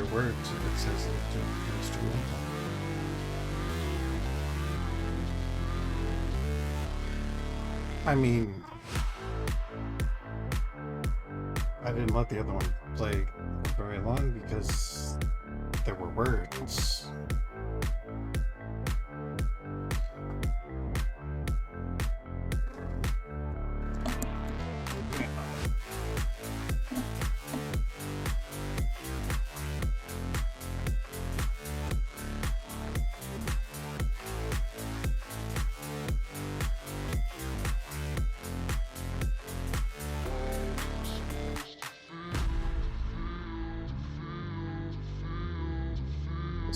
other words if it says instrumental. I mean, I didn't let the other one play very long because there were words.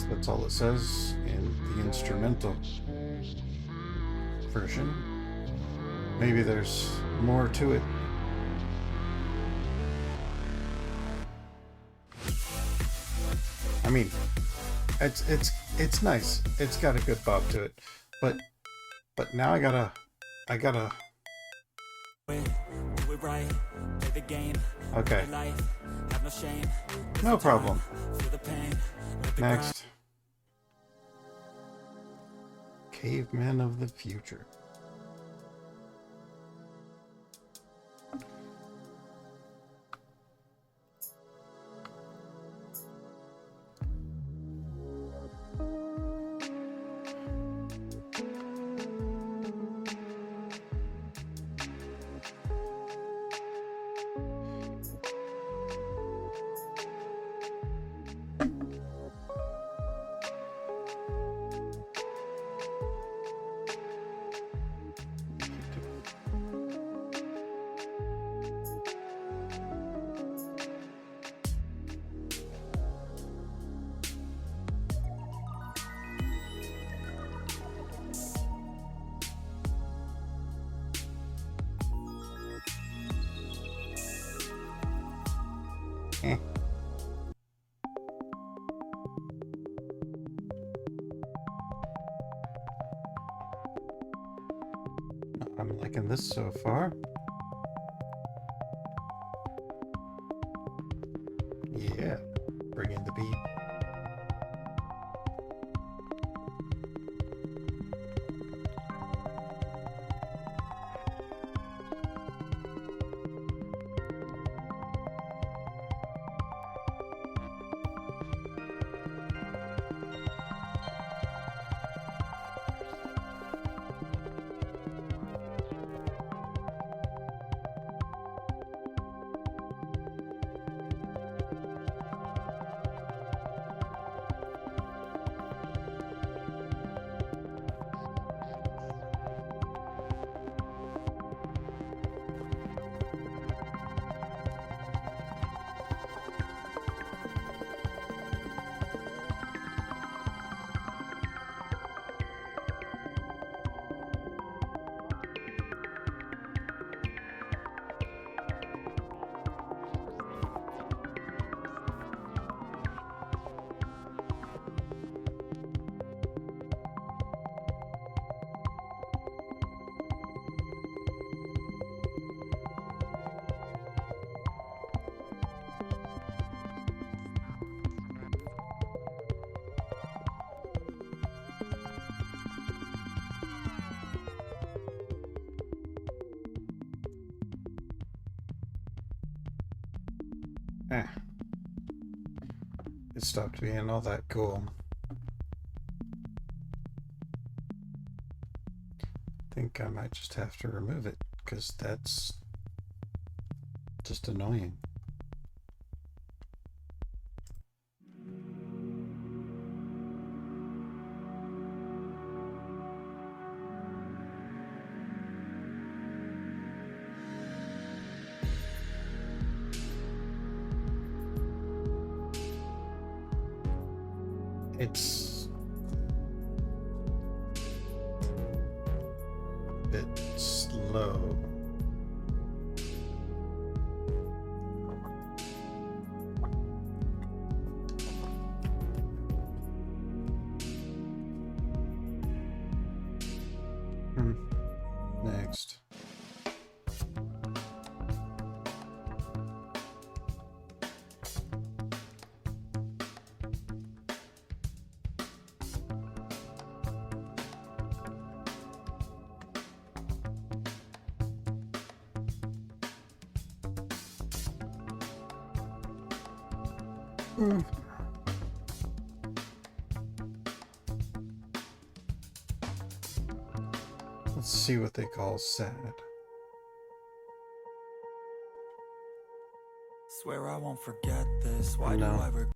That's all it says in the instrumental version. Maybe there's more to it. I mean, it's nice. It's got a good bop to it. But now I gotta okay. No problem. Next. Cavemen of the future. I'm liking this so far. Yeah, bring in the beat. It stopped being all that cool. I think I might just have to remove it, because that's just annoying. It's a bit slow. Next. Mm. Let's see what they call sad. Swear I won't forget this. Why No. do I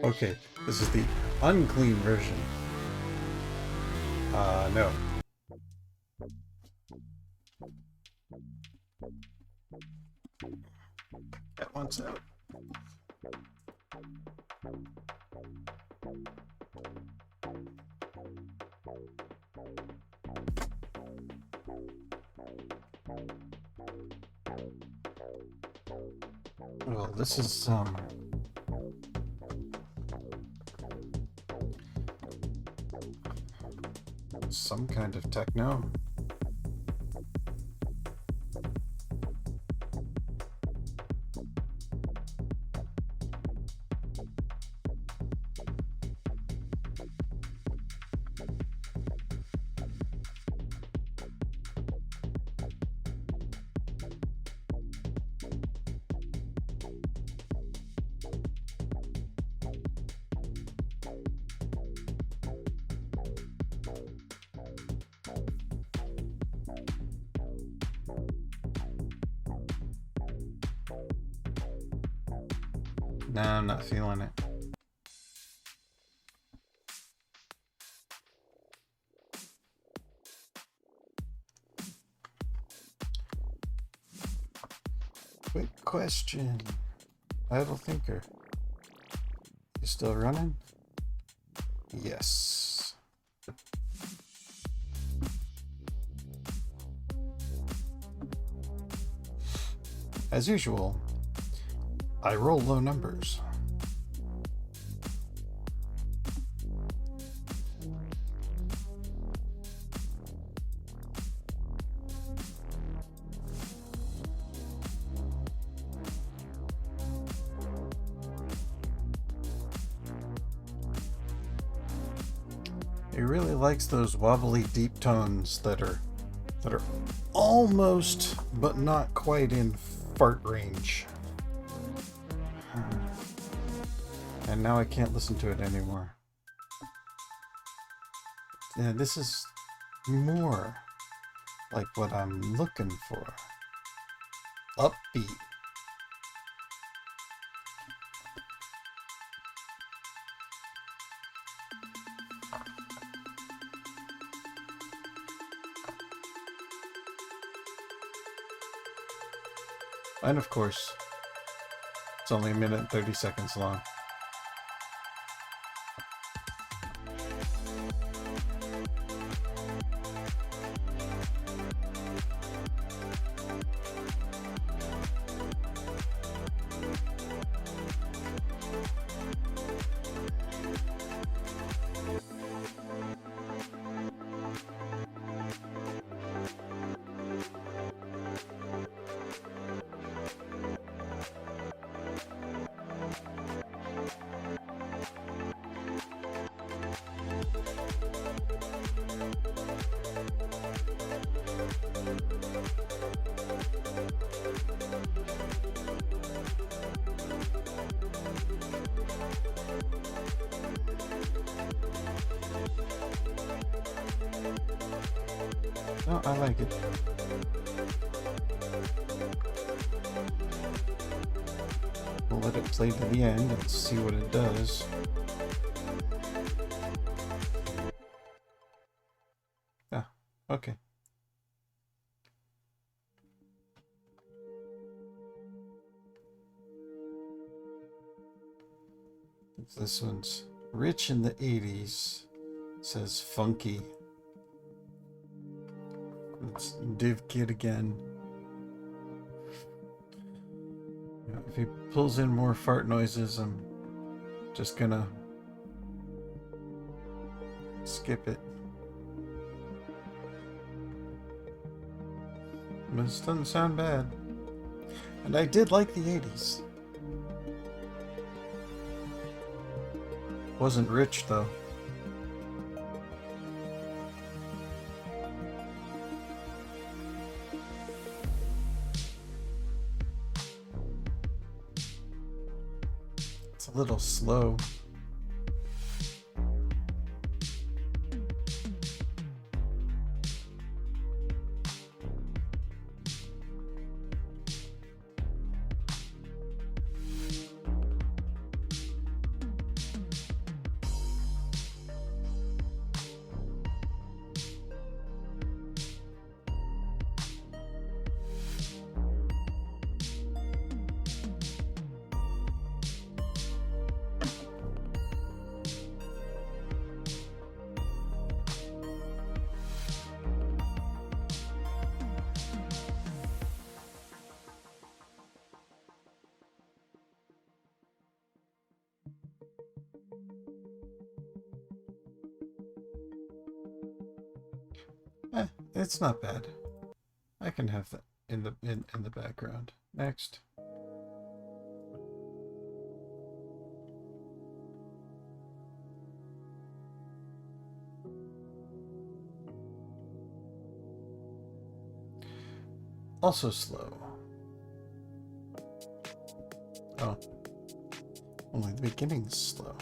Okay, this is the unclean version. No. That one's out. Well, this is some kind of techno. No, I'm not feeling it. Quick question. Idle thinker. You still running? Yes. As usual, I roll low numbers. He really likes those wobbly deep tones that are almost but not quite in fart range. And now I can't listen to it anymore. Yeah, this is more like what I'm looking for. Upbeat. And of course, it's only a minute and 30 seconds long. No, I like it. We'll let it play to the end and see what it does. Ah, okay. This one's rich in the 80s. It says funky. It's Div Kid again. If he pulls in more fart noises, I'm just gonna skip it. But this doesn't sound bad. And I did like the 80s. Wasn't rich though. a little slow. It's not bad. I can have that in the background. Next. Also slow. Oh. Only the beginning's slow.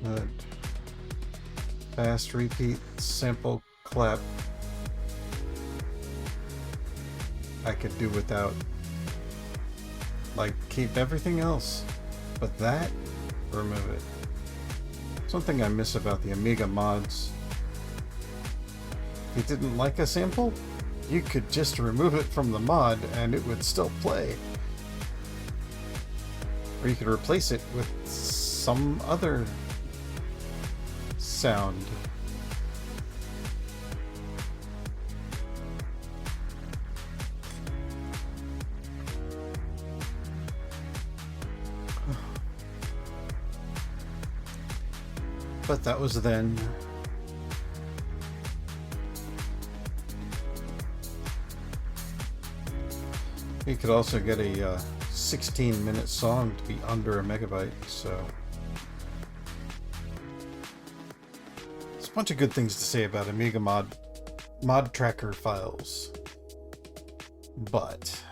Good. Fast repeat sample clap I could do without. Like, keep everything else, but that, remove it. Something I miss about the Amiga mods. If you didn't like a sample, you could just remove it from the mod and it would still play. Or you could replace it with some other sound. But that was then. You could also get a 16-minute song to be under a megabyte, so there's a bunch of good things to say about Amiga mod tracker files, but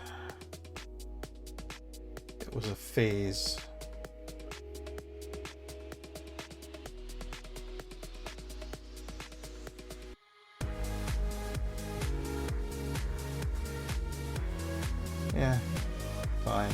it was a phase. Yeah, fine.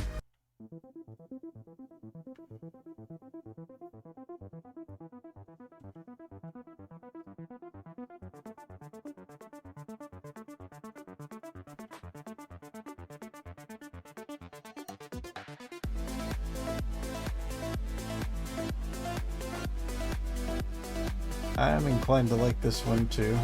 I'm inclined to like this one too.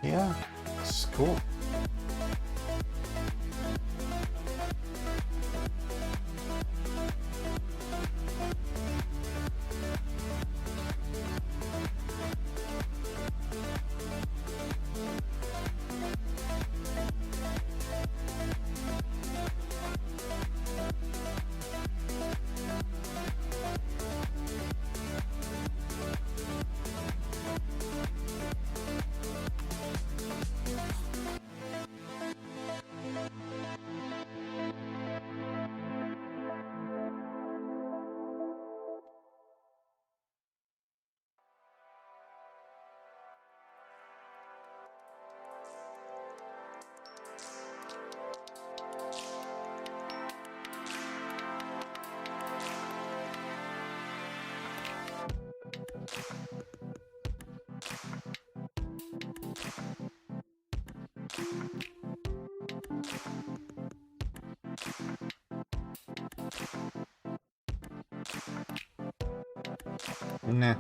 Yeah, it's cool. Nah.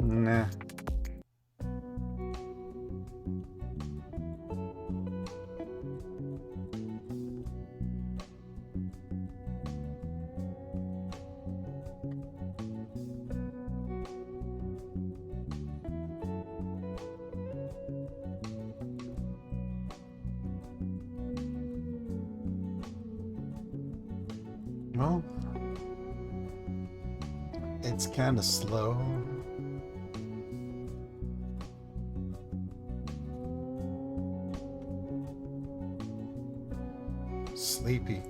Nah. Well, it's kind of slow. Sleepy.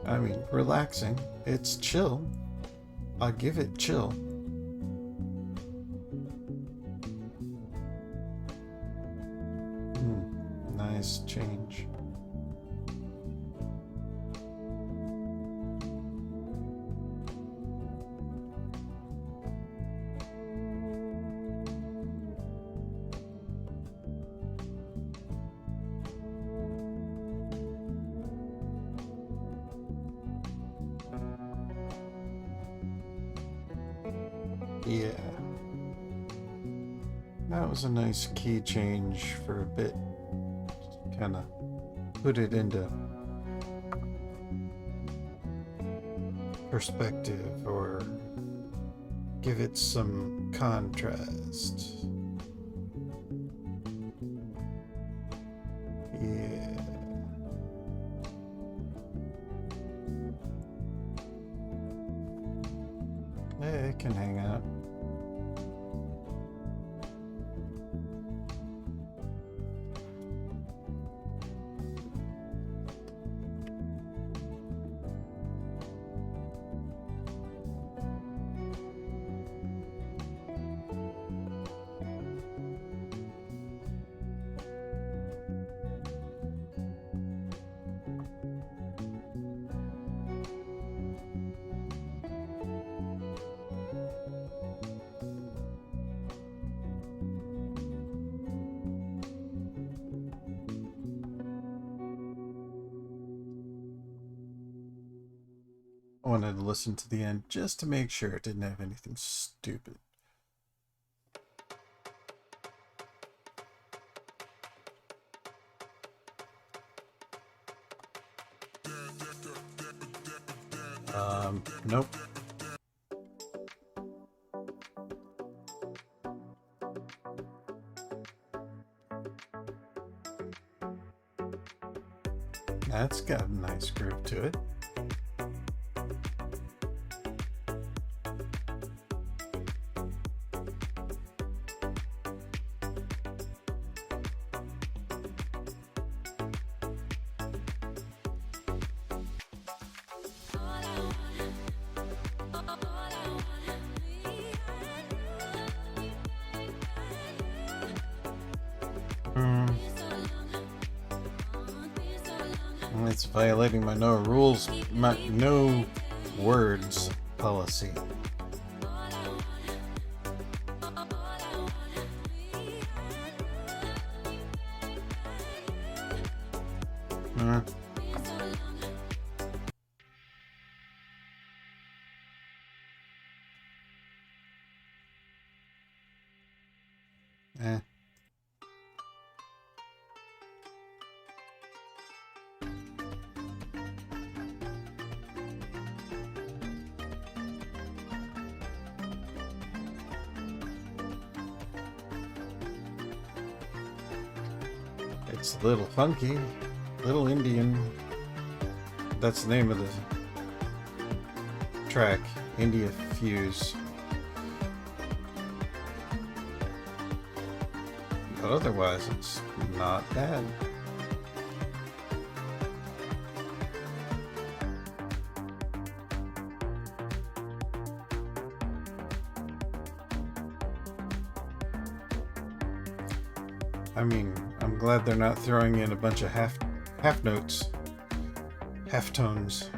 I mean, relaxing. It's chill. I'll give it chill. Nice change. Yeah. That was a nice key change for a bit. Kind of put it into perspective or give it some contrast. Yeah. It can hang out. I wanted to listen to the end just to make sure it didn't have anything stupid. Nope. That's got a nice groove to it. It's violating my no words policy. Eh. It's a little funky, little Indian. That's the name of the track, India Fuse. But otherwise, it's not bad. I mean, I'm glad they're not throwing in a bunch of half notes, half tones.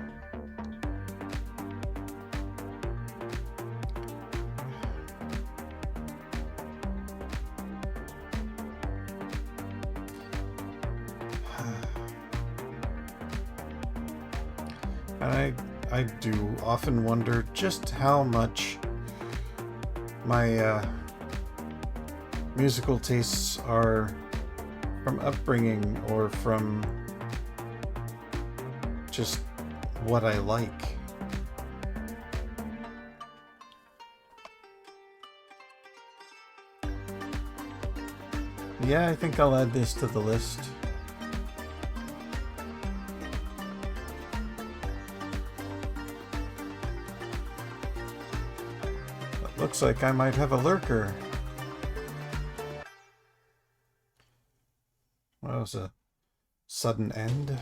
And I do often wonder just how much my musical tastes are from upbringing or from just what I like. Yeah, I think I'll add this to the list. It looks like I might have a lurker. Well, that was a sudden end.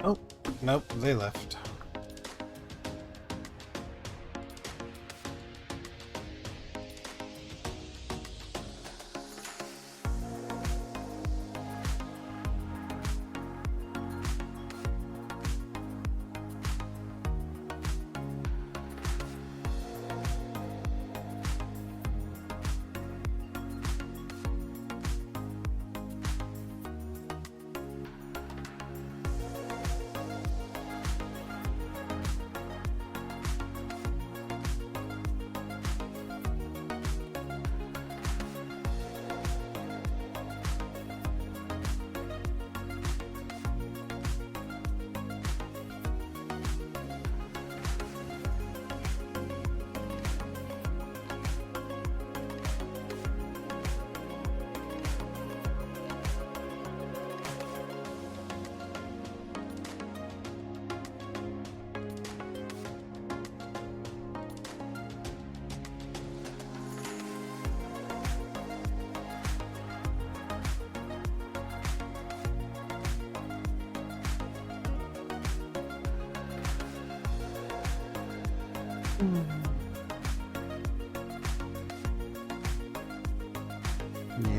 Oh, nope, they left.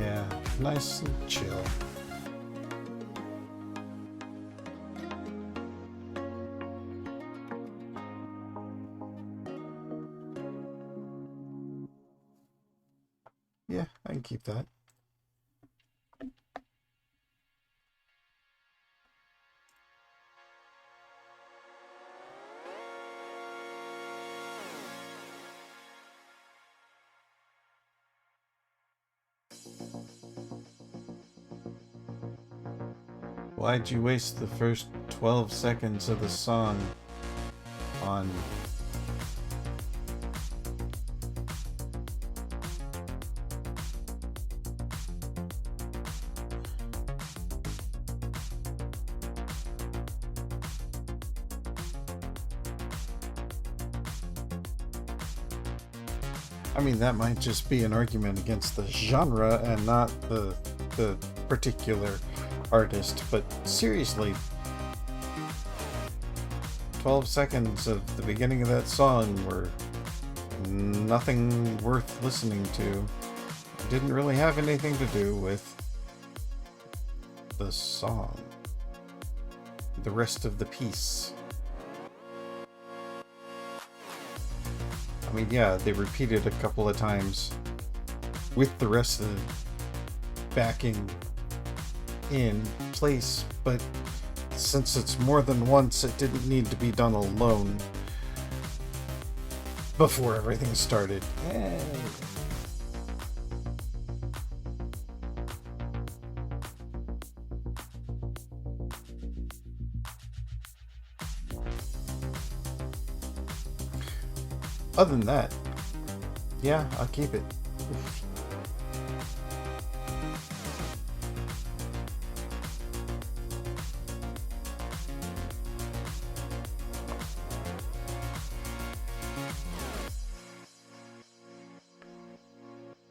Yeah, nice and chill. Yeah, I can keep that. Why'd you waste the first 12 seconds of the song on... I mean, that might just be an argument against the genre and not the particular artist, but seriously, 12 seconds of the beginning of that song were nothing worth listening to. It didn't really have anything to do with the song, the rest of the piece. I mean, yeah, they repeated a couple of times with the rest of the backing in place, but since it's more than once, it didn't need to be done alone before everything started. Other than that, yeah, I'll keep it.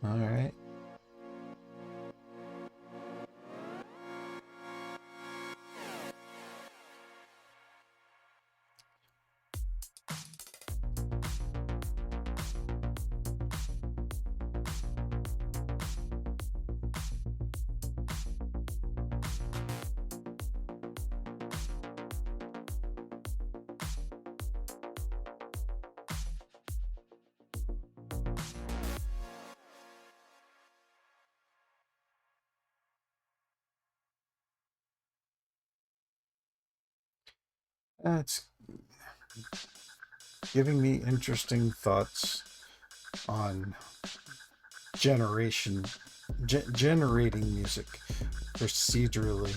All right. It's giving me interesting thoughts on generating music procedurally.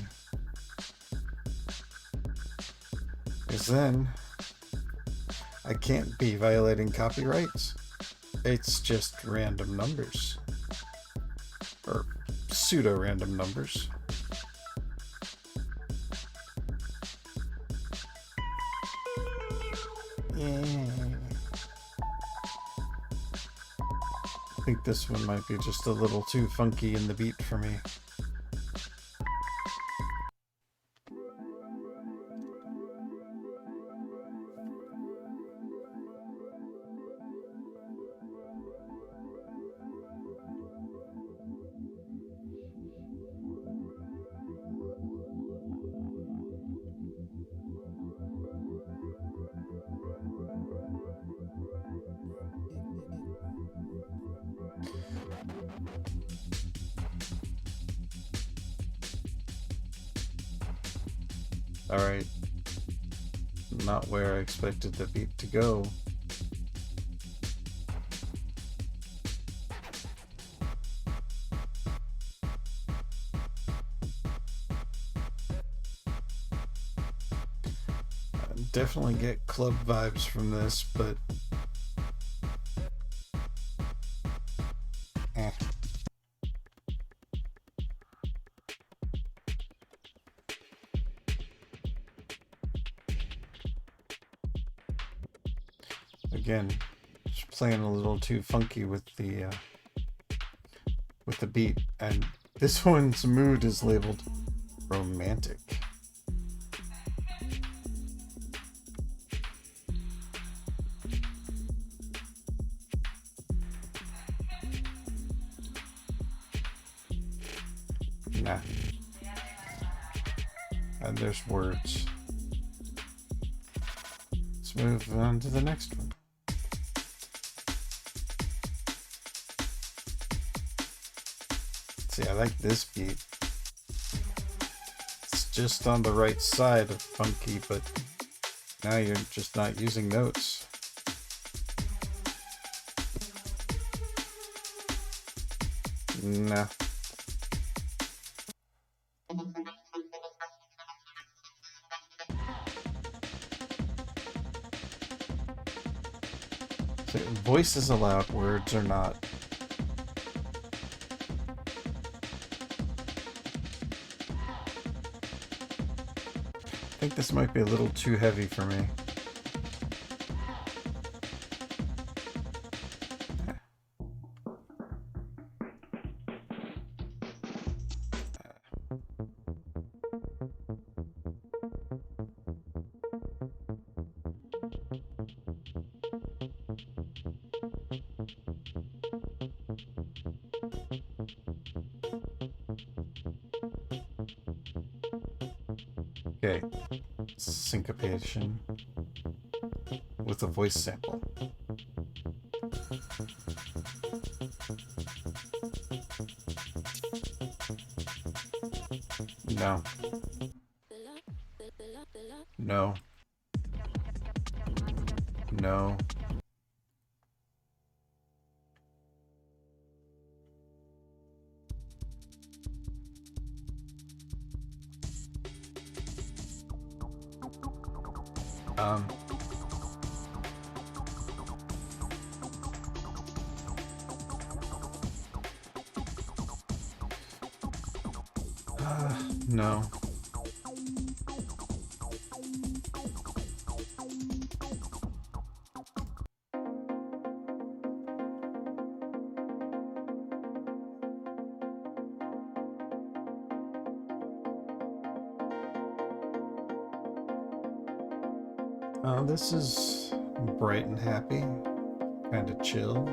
Because then I can't be violating copyrights. It's just random numbers. Or pseudo-random numbers. Yeah. I think this one might be just a little too funky in the beat for me. Alright. Not where I expected the beat to go. Definitely get club vibes from this, but eh. Again, just playing a little too funky with the beat, and this one's mood is labeled romantic. Nah. And there's words. Let's move on to the next one. See, I like this beat. It's just on the right side of funky, but now you're just not using notes. Nah. So voices allowed, words are not. I think this might be a little too heavy for me. Okay, syncopation with a voice sample. No. No. No. Um. No. This is bright and happy, kind of chill.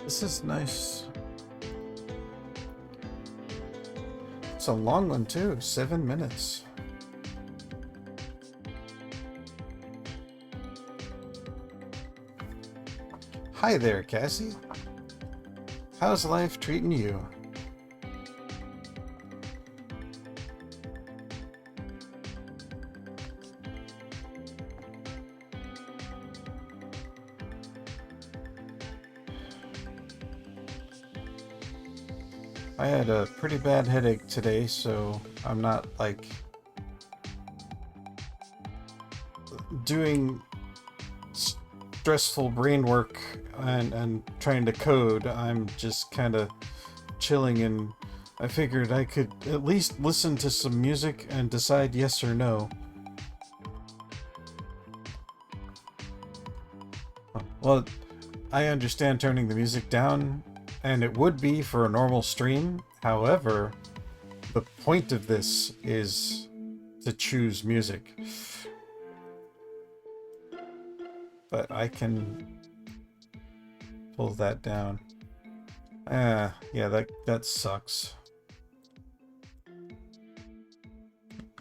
This is nice. It's a long one too, 7 minutes. Hi there, Cassie. How's life treating you? I had a pretty bad headache today, so I'm not like doing stressful brain work and trying to code. I'm just kind of chilling, and I figured I could at least listen to some music and decide yes or no. Well, I understand turning the music down, and it would be for a normal stream. However, the point of this is to choose music. But I can pull that down. Yeah, that sucks.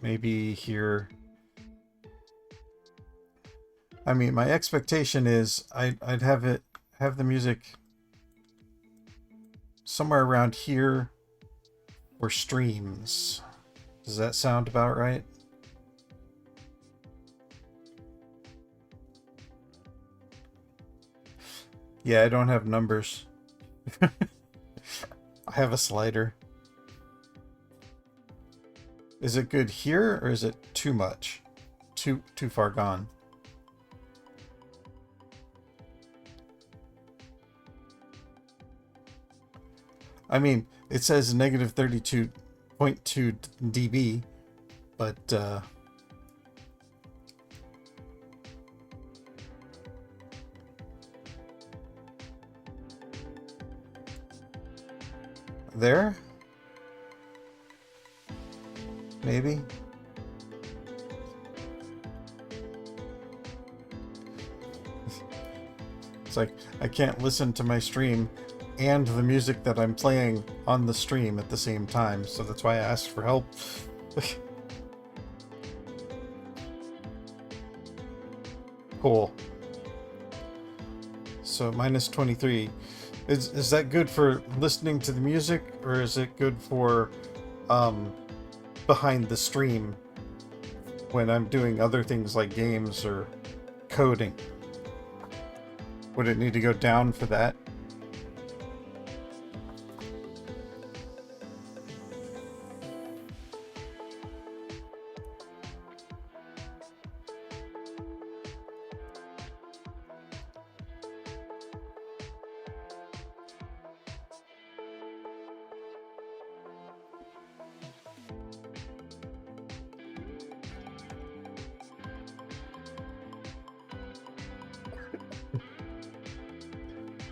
Maybe here. I mean, my expectation is I'd have the music somewhere around here for streams. Does that sound about right? Yeah, I don't have numbers. I have a slider. Is it good here, or is it too much? Too far gone? I mean, it says negative 32.2 dB, but there? Maybe? It's like, I can't listen to my stream and the music that I'm playing on the stream at the same time, so that's why I asked for help. Cool. So minus 23. Is that good for listening to the music, or is it good for behind the stream when I'm doing other things like games or coding? Would it need to go down for that?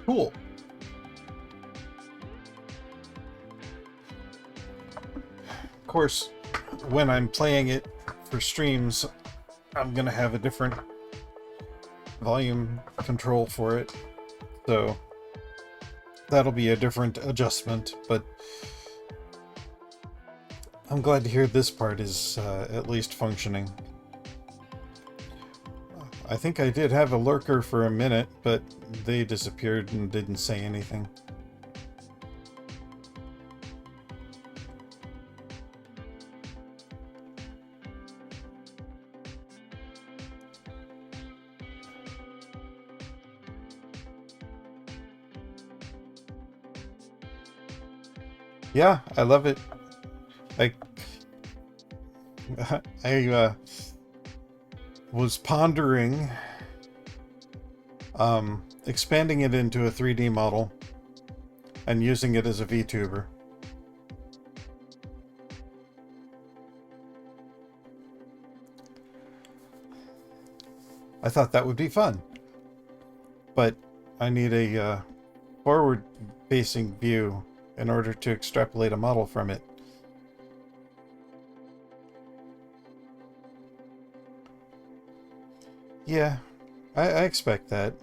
Cool. Of course, when I'm playing it for streams, I'm gonna have a different volume control for it, so that'll be a different adjustment, but I'm glad to hear this part is at least functioning. I think I did have a lurker for a minute, but they disappeared and didn't say anything. Yeah, I love it. Like, I was pondering expanding it into a 3D model and using it as a VTuber. I thought that would be fun, but I need a forward-facing view in order to extrapolate a model from it. Yeah, I expect that.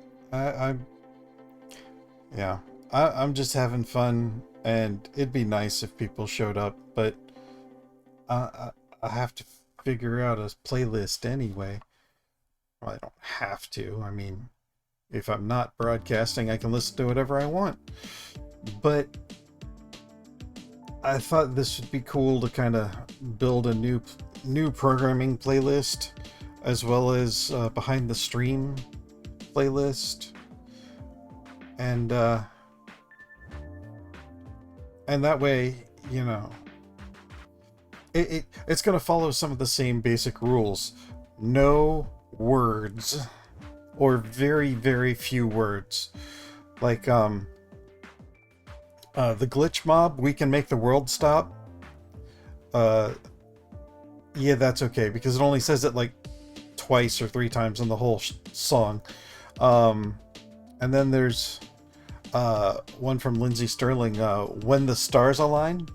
Yeah, I'm just having fun, and it'd be nice if people showed up, but I have to figure out a playlist anyway. Well, I don't have to. I mean, if I'm not broadcasting, I can listen to whatever I want. But I thought this would be cool to kind of build a new programming playlist, as well as behind the stream playlist, and that way, you know, it's going to follow some of the same basic rules. No words, or very, very few words. Like, the glitch mob, we can make the world stop. Yeah, that's okay, because it only says it like twice or three times in the whole song. And then there's one from Lindsey Sterling, When the Stars Align.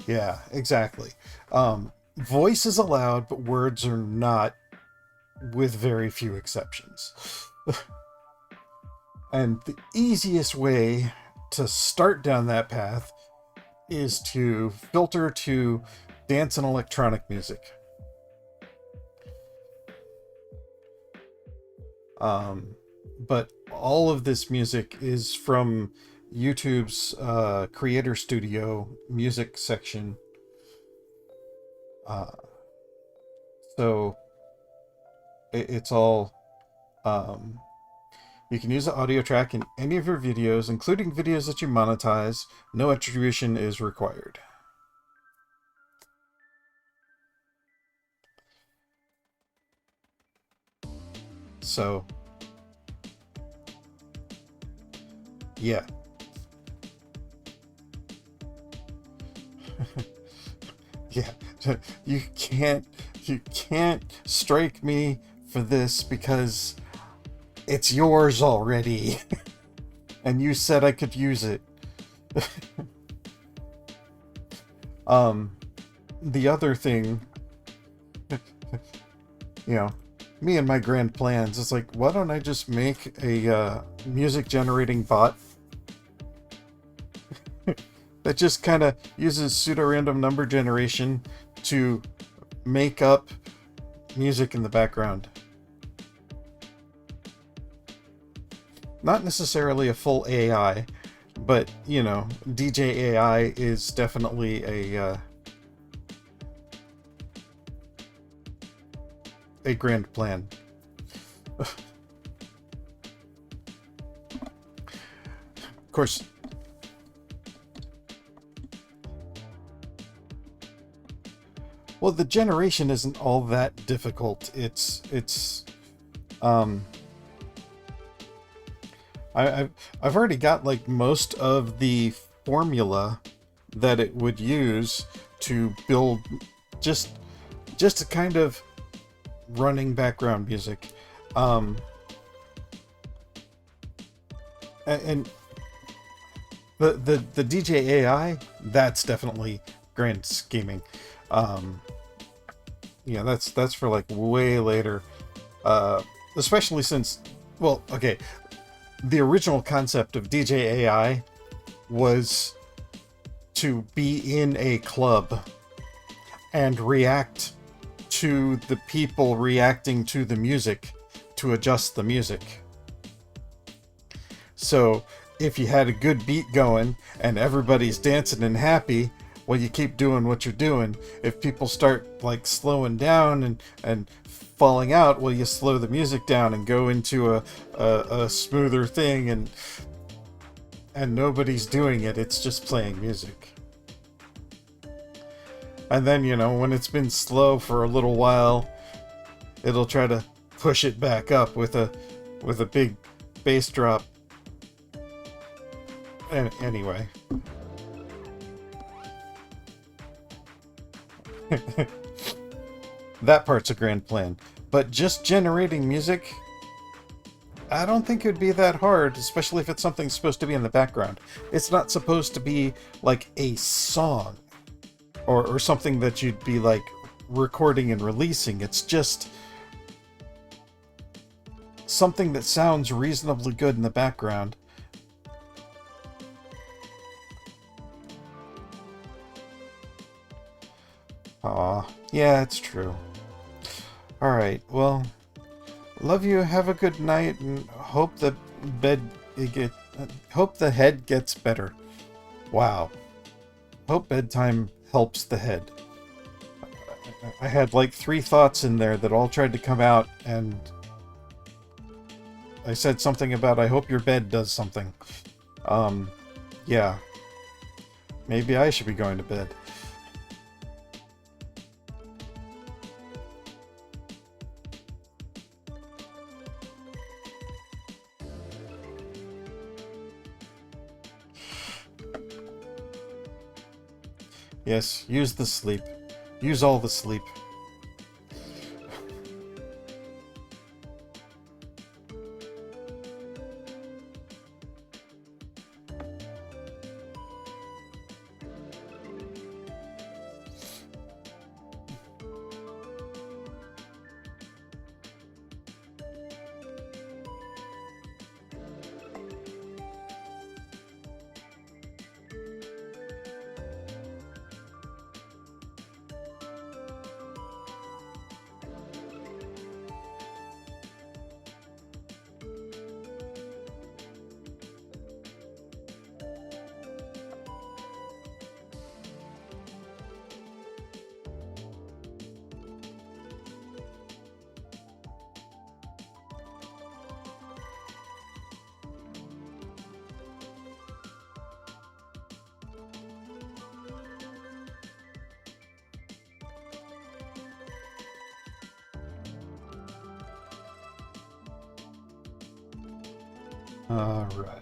Yeah, exactly. Voice is allowed, but words are not, with very few exceptions. And the easiest way to start down that path is to filter to dance and electronic music. But all of this music is from YouTube's Creator Studio music section. So it's all... you can use the audio track in any of your videos, including videos that you monetize. No attribution is required. So, yeah. Yeah, you can't strike me for this because it's yours already. And you said I could use it. The other thing, you know, me and my grand plans, it's like, why don't I just make a music generating bot that just kind of uses pseudo-random number generation to make up music in the background. Not necessarily a full AI, but, you know, DJ AI is definitely a grand plan. Of course, well, the generation isn't all that difficult. I've already got like most of the formula that it would use to build just a kind of running background music. And the DJ AI, that's definitely grand scheming. Yeah, that's for like way later. Especially since, well, okay, the original concept of DJ AI was to be in a club and react to the people reacting to the music to adjust the music. So if you had a good beat going and everybody's dancing and happy, well, you keep doing what you're doing. If people start like slowing down and falling out, well, you slow the music down and go into a smoother thing, and nobody's doing it. It's just playing music. And then, you know, when it's been slow for a little while, it'll try to push it back up with a big bass drop. And anyway. That part's a grand plan. But just generating music, I don't think it would be that hard, especially if it's something supposed to be in the background. It's not supposed to be like a song or something that you'd be like recording and releasing. It's just something that sounds reasonably good in the background. Aw, yeah, it's true. Alright, well, love you, have a good night, and hope the hope the head gets better. Wow. Hope bedtime helps the head. I had like 3 thoughts in there that all tried to come out, and I said something about I hope your bed does something. Yeah. Maybe I should be going to bed. Yes, use the sleep. Use all the sleep. Alright.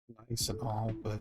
nice and all, but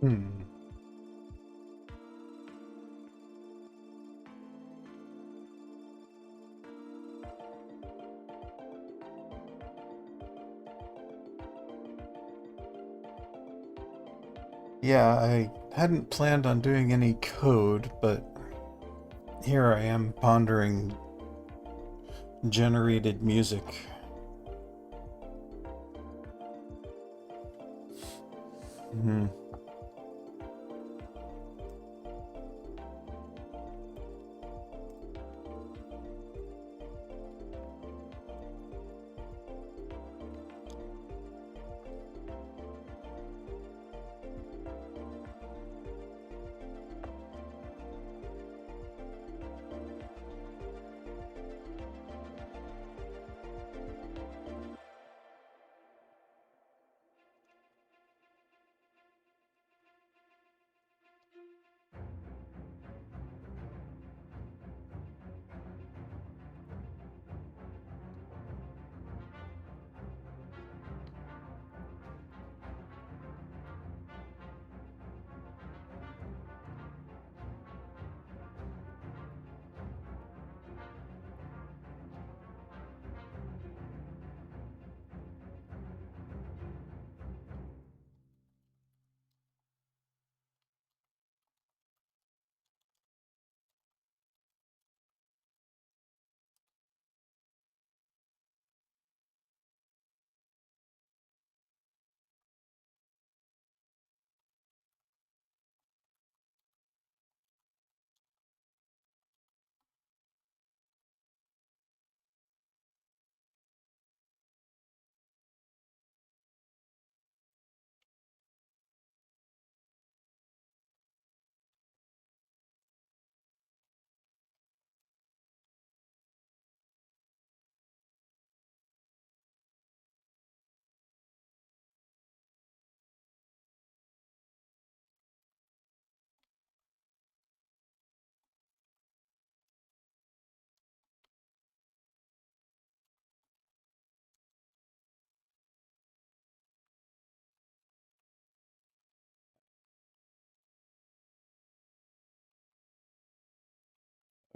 Hmm. Yeah, I hadn't planned on doing any code, but here I am pondering generated music. Hmm.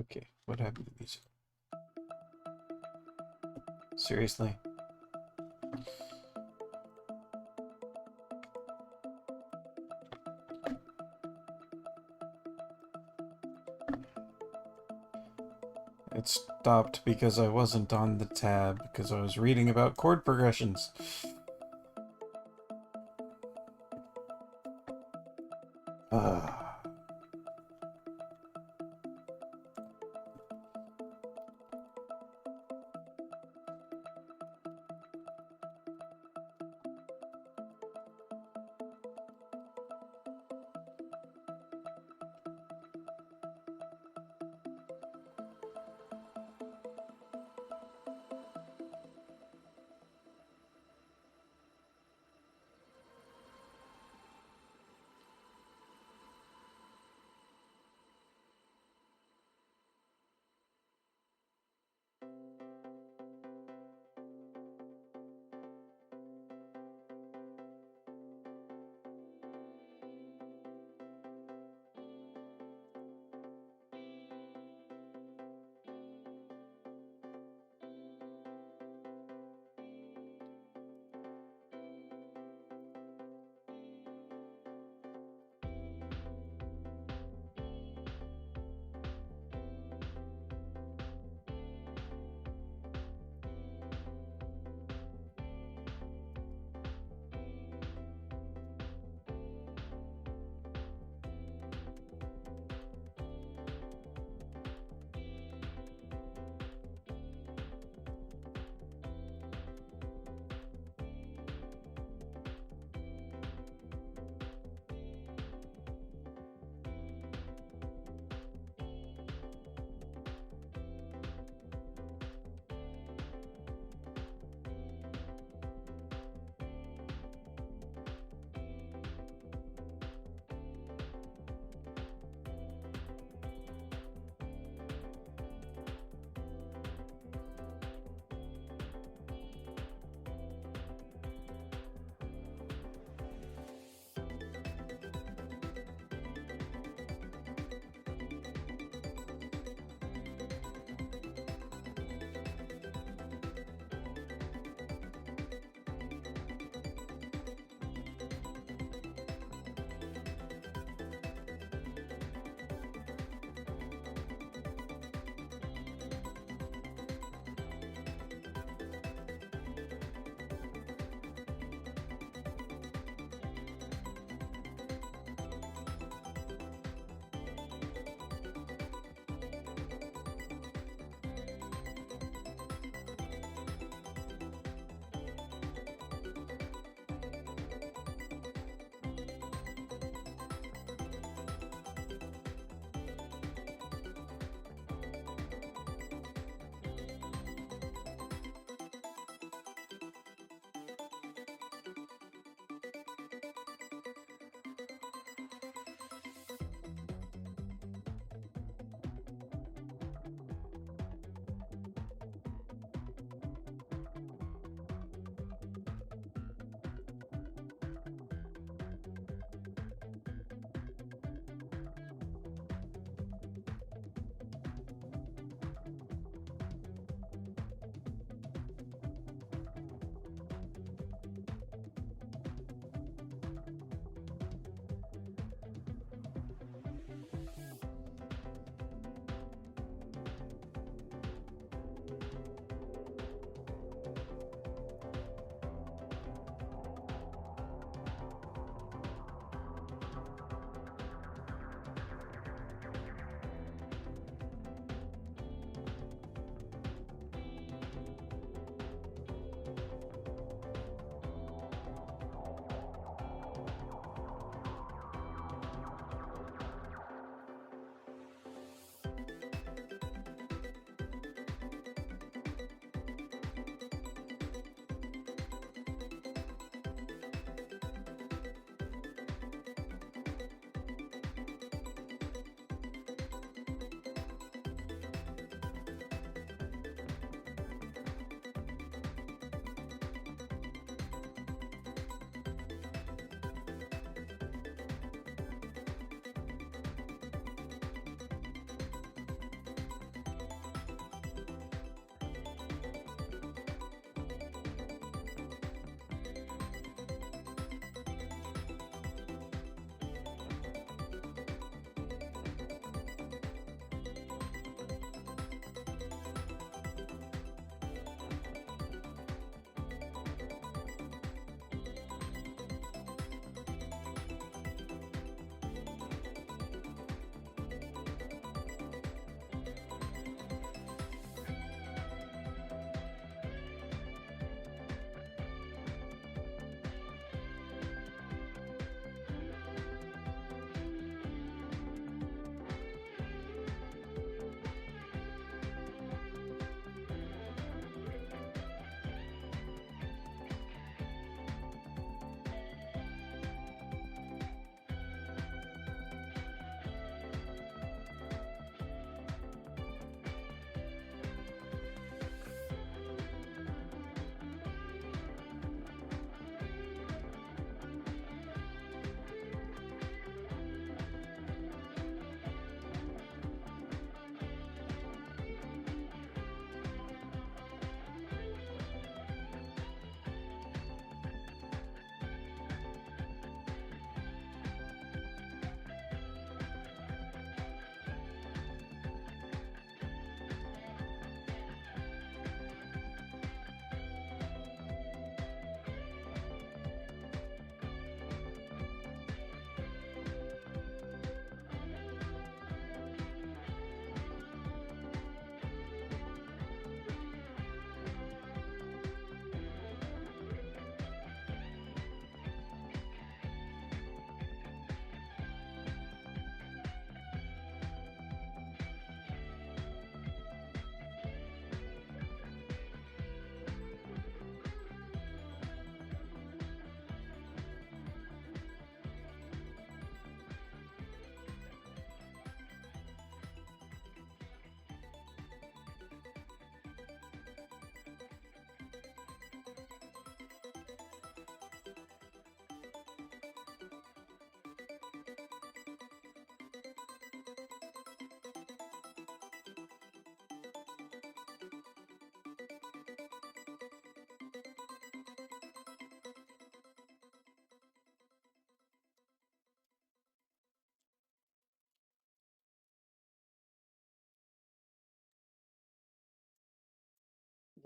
Okay, what happened to music? Seriously? It stopped because I wasn't on the tab, because I was reading about chord progressions. Ah.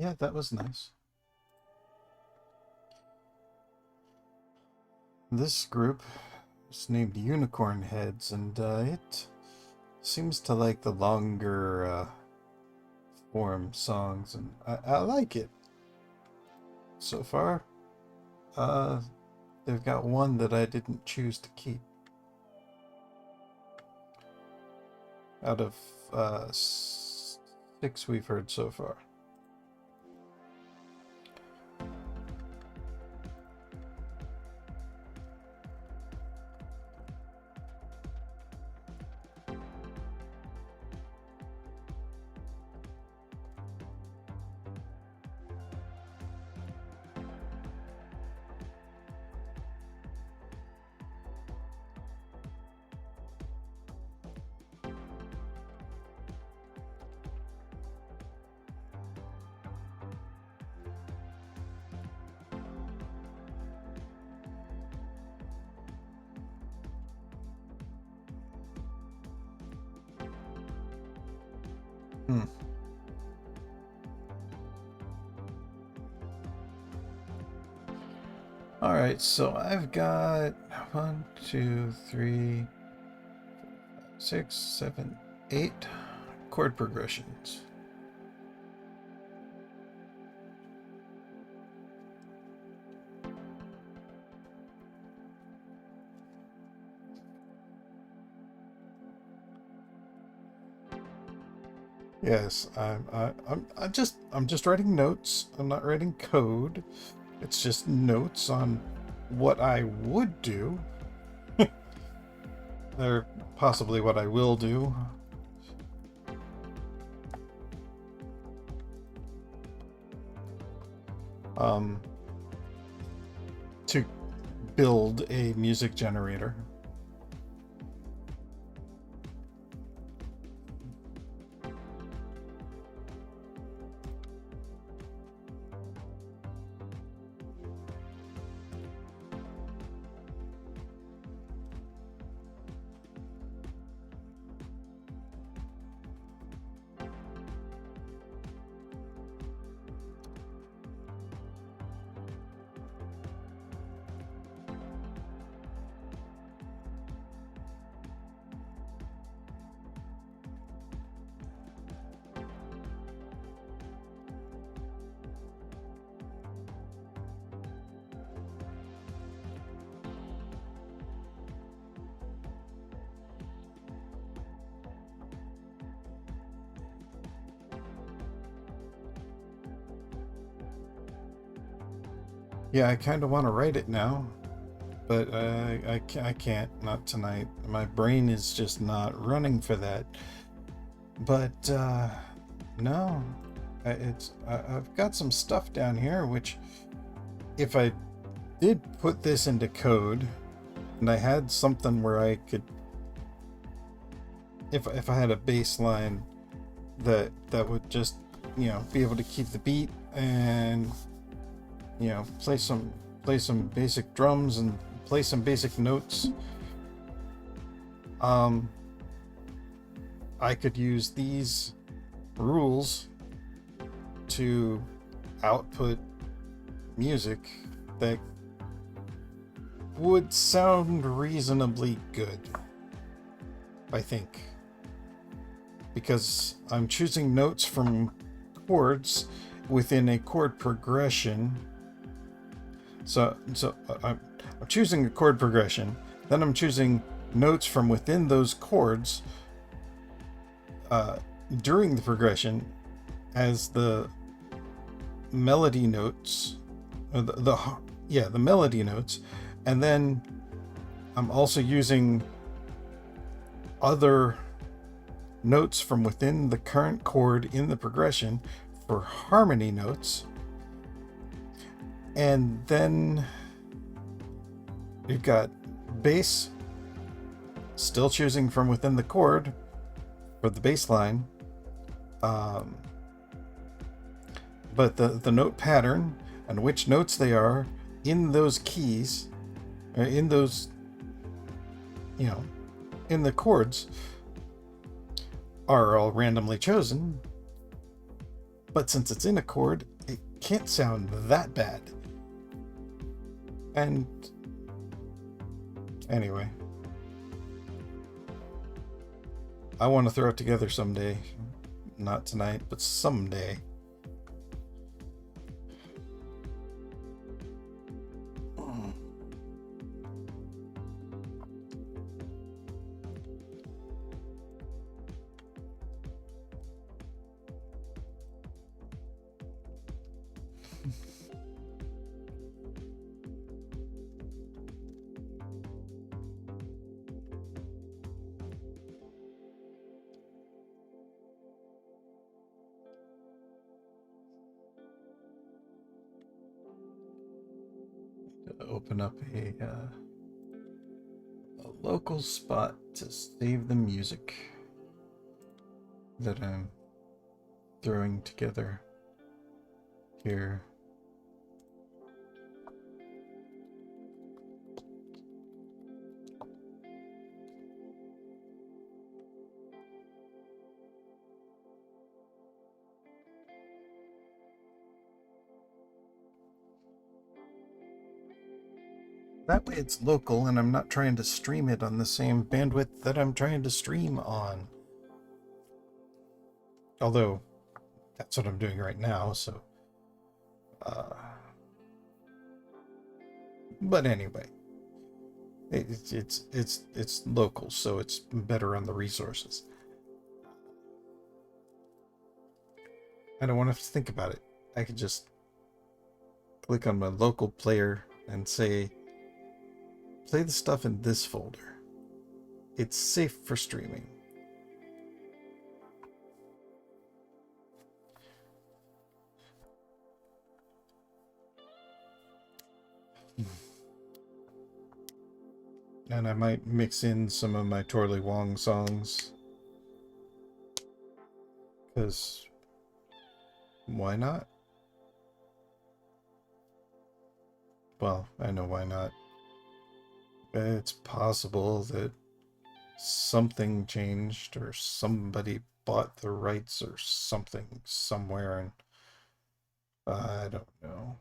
Yeah, that was nice. This group is named Unicorn Heads, and it seems to like the longer form songs, and I like it. So far, they've got one that I didn't choose to keep. Out of 6 we've heard so far. Alright, so I've got 1, 2, 3, 6, 7, 8 chord progressions. Yes, I'm just writing notes. I'm not writing code. It's just notes on what I would do, or possibly what I will do. To build a music generator. Yeah, I kind of want to write it now, but I can't, not tonight. My brain is just not running for that. But no, I've got some stuff down here, which if I did put this into code, and I had something where I could, if I had a bass line that would just, you know, be able to keep the beat and, you know, play some basic drums and play some basic notes. I could use these rules to output music that would sound reasonably good, I think, because I'm choosing notes from chords within a chord progression. So I'm choosing a chord progression, then I'm choosing notes from within those chords during the progression as the melody notes, the melody notes, and then I'm also using other notes from within the current chord in the progression for harmony notes. And then you've got bass, still choosing from within the chord for the bass line, but the note pattern and which notes they are in those keys, or in those, you know, in the chords, are all randomly chosen. But since it's in a chord, it can't sound that bad. And anyway, I want to throw it together someday. Not tonight, but someday. Open up a local spot to save the music that I'm throwing together here. That way it's local and I'm not trying to stream it on the same bandwidth that I'm trying to stream on. Although, that's what I'm doing right now, so... but anyway. It's local, so it's better on the resources. I don't want to have to think about it. I could just click on my local player and say, play the stuff in this folder. It's safe for streaming. And I might mix in some of my Torley Wong songs. Because why not? Well, I know why not. It's possible that something changed or somebody bought the rights or something somewhere, and I don't know.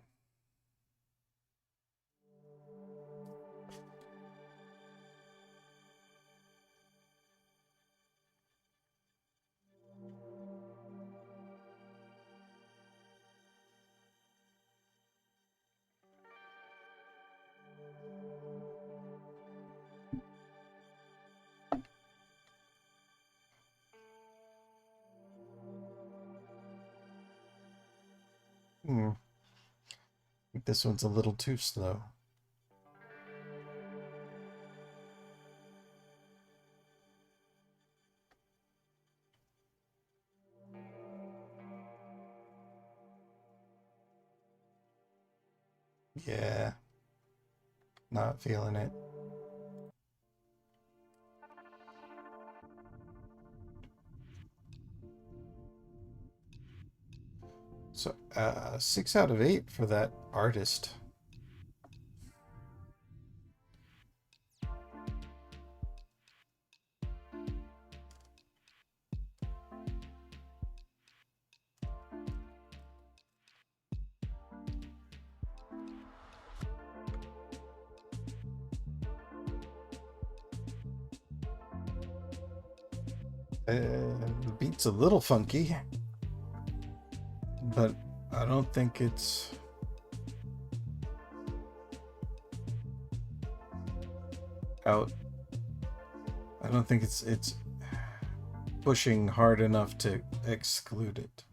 I think this one's a little too slow. Yeah, not feeling it. So, 6 out of 8 for that artist. The beat's a little funky, but I don't think it's out. I don't think it's pushing hard enough to exclude it.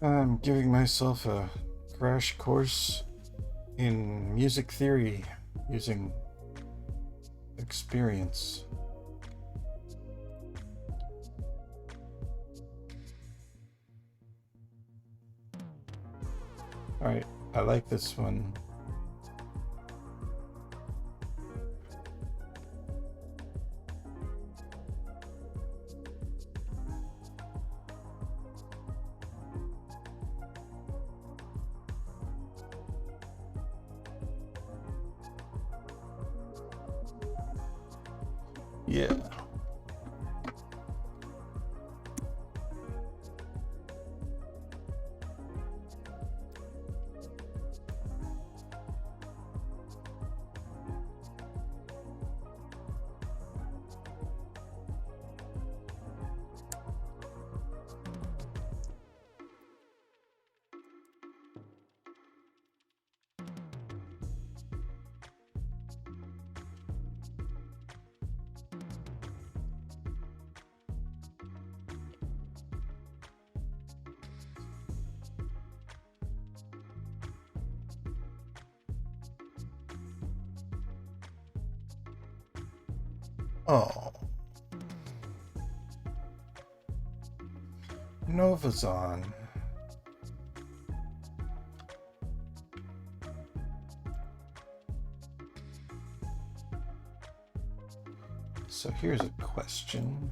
I'm giving myself a crash course in music theory using experience. Alright, I like this one. Yeah. Oh. Nova's on. So here's a question.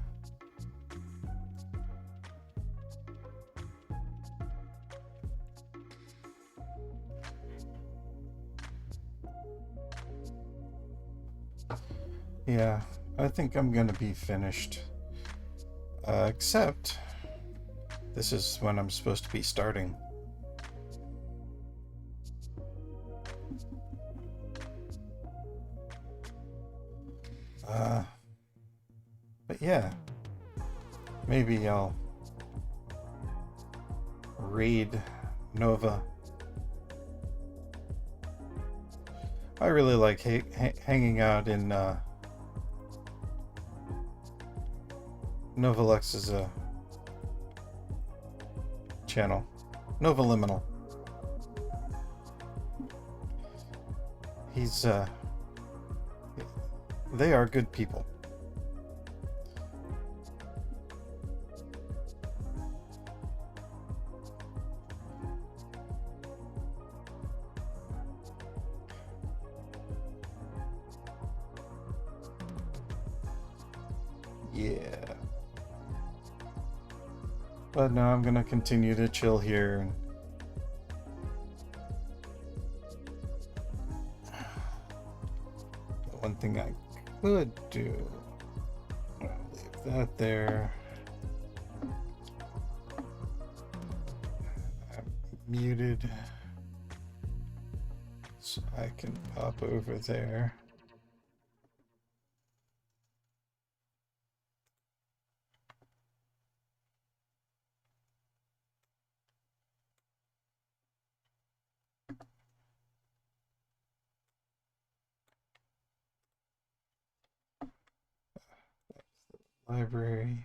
Yeah, I think I'm gonna be finished. Except this is when I'm supposed to be starting. But yeah, maybe I'll raid Nova. I really like hanging out in Novalux's channel, Nova Liminal. He's they are good people. Yeah. But no, I'm gonna continue to chill here. And one thing I could do, I'll leave that there. I'm muted, so I can pop over there. Library.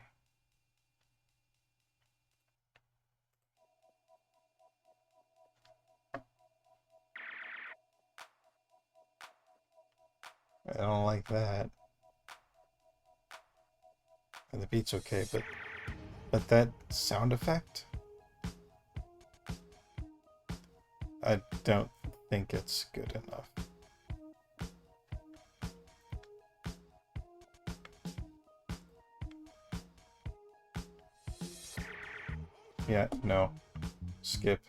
I don't like that. And the beat's okay, but that sound effect? I don't think it's good enough. Yeah, no. Skip.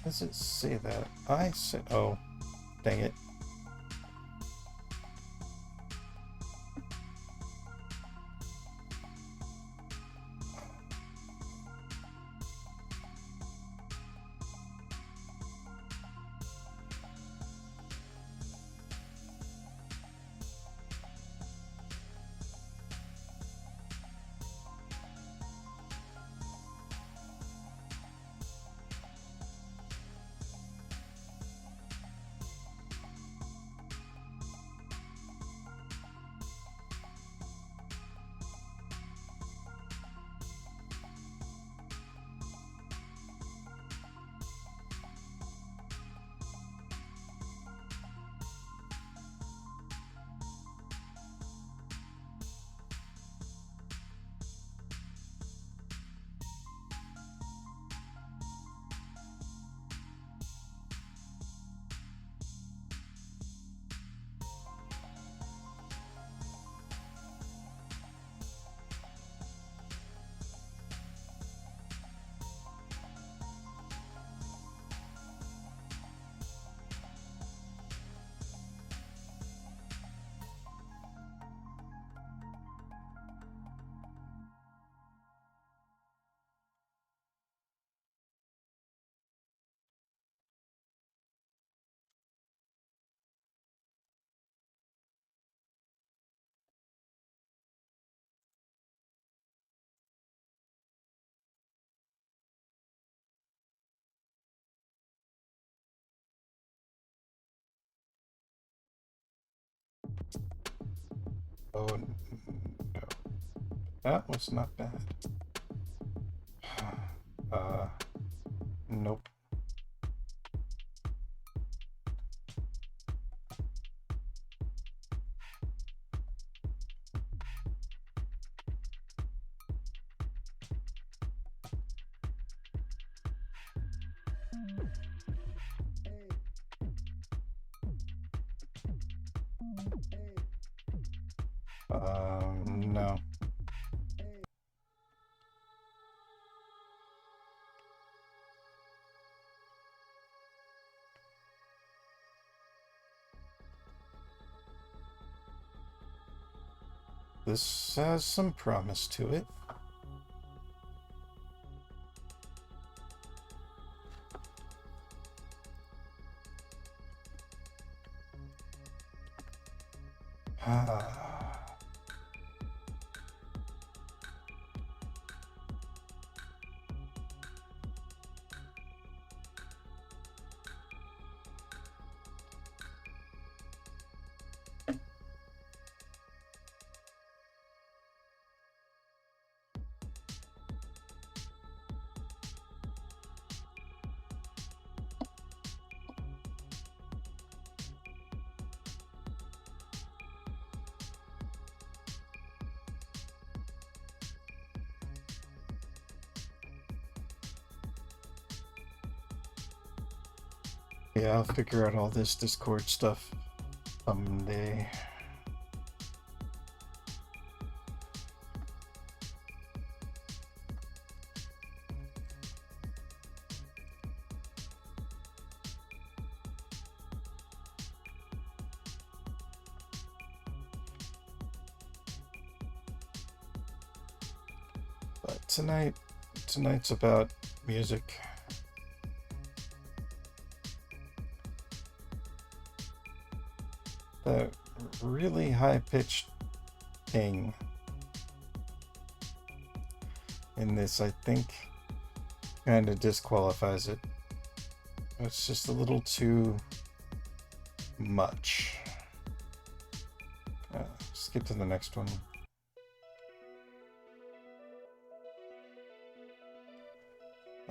Does it say that? I said, oh, dang it. Oh, no. That was not bad. Nope. No. This has some promise to it. Yeah, I'll figure out all this Discord stuff someday. But tonight's about music. The really high-pitched ping in this, I think, kind of disqualifies it. It's just a little too much. Skip to the next one.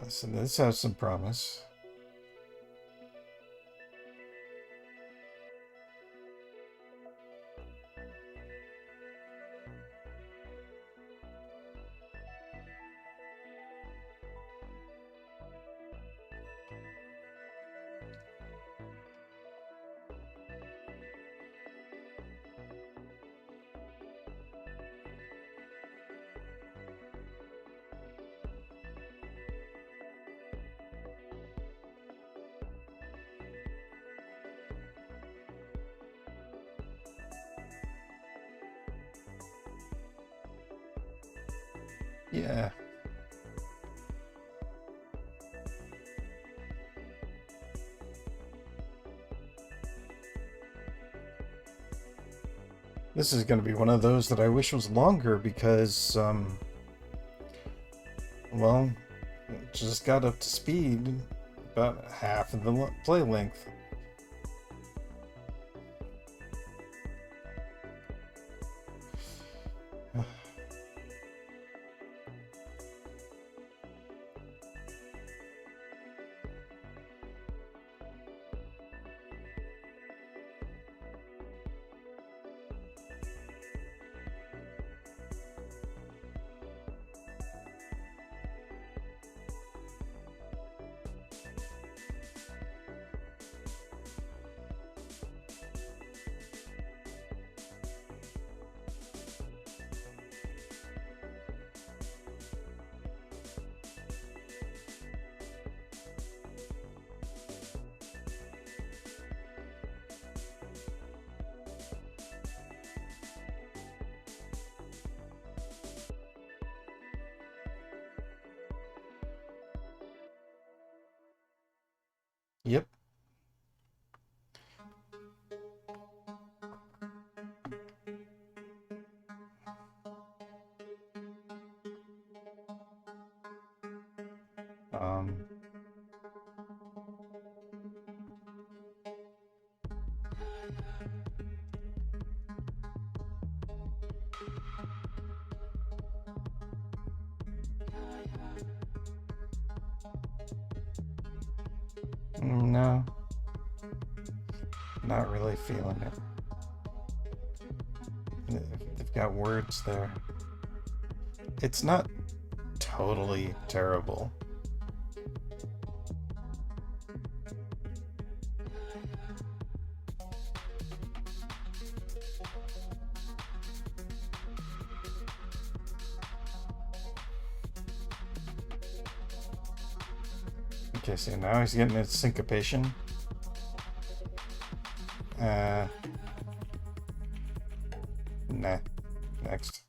So this has some promise. Yeah. This is going to be one of those that I wish was longer because, well, it just got up to speed about half of the play length. Yep. Um, No. Not really feeling it. They've got words there. It's not totally terrible. Okay, so now he's getting his syncopation. Nah. Next.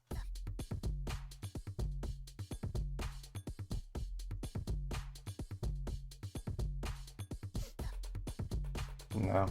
No.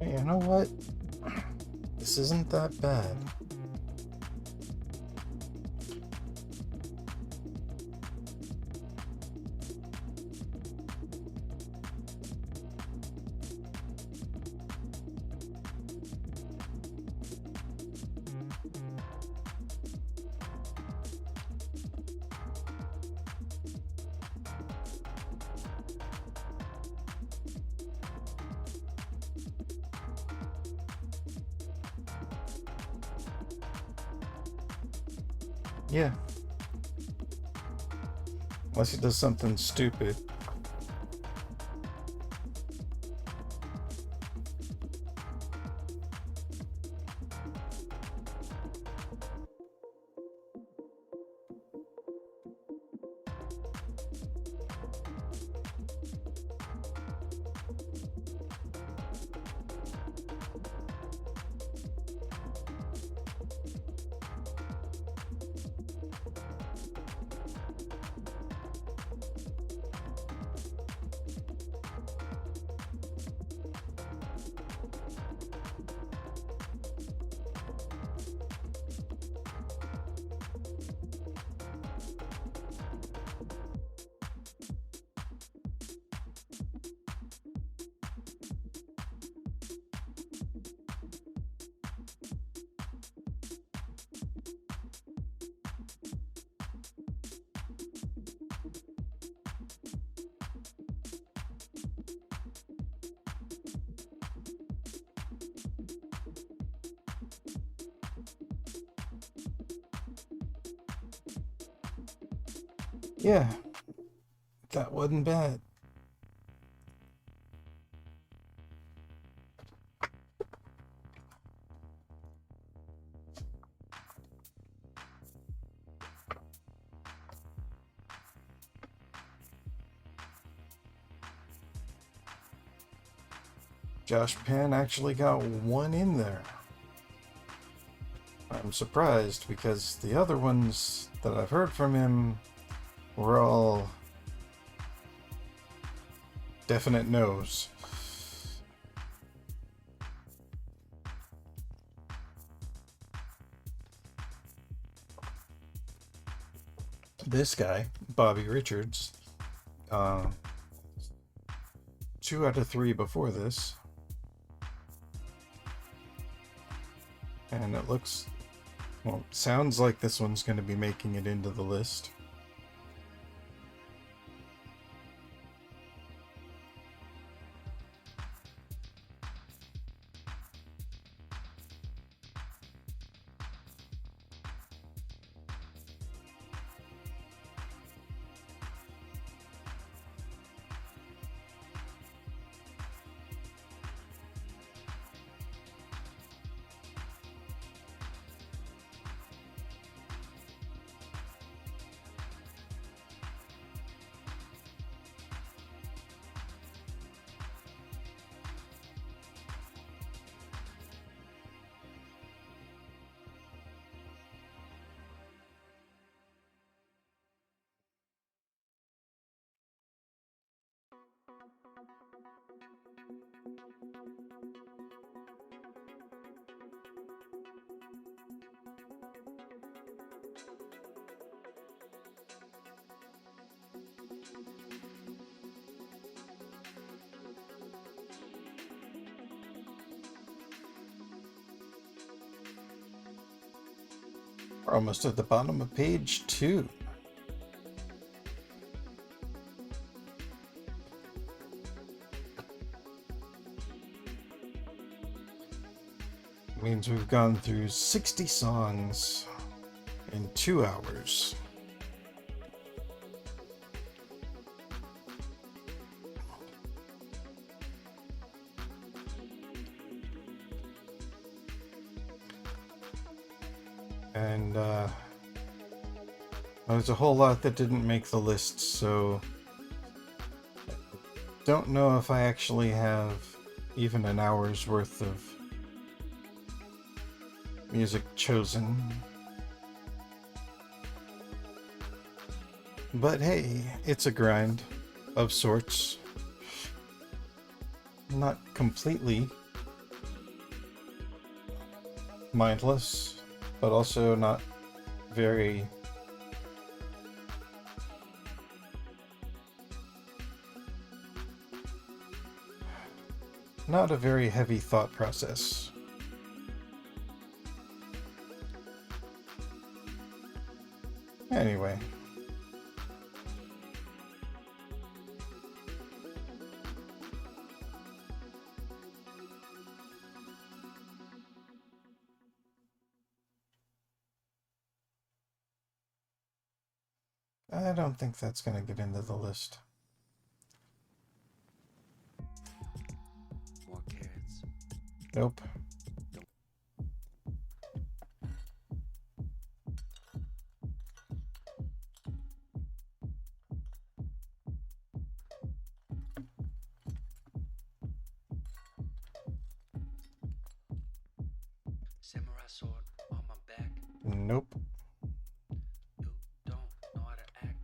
Hey, you know what? This isn't that bad. Yeah. Unless he does something stupid. Yeah. That wasn't bad. Josh Penn actually got one in there. I'm surprised because the other ones that I've heard from him were all definite no's. This guy, Bobby Richards, 2 out of 3 before this. And it looks, well, sounds like this one's going to be making it into the list. We're almost at the bottom of page 2. Means we've gone through 60 songs in 2 hours. And there's a whole lot that didn't make the list, so don't know if I actually have even an hour's worth of music chosen. But hey, it's a grind of sorts. Not completely mindless, but also not very not a very heavy thought process. Anyway. I don't think that's going to get into the list. More carrots. Nope. Samurai sword on my back. Nope. You don't know how to act.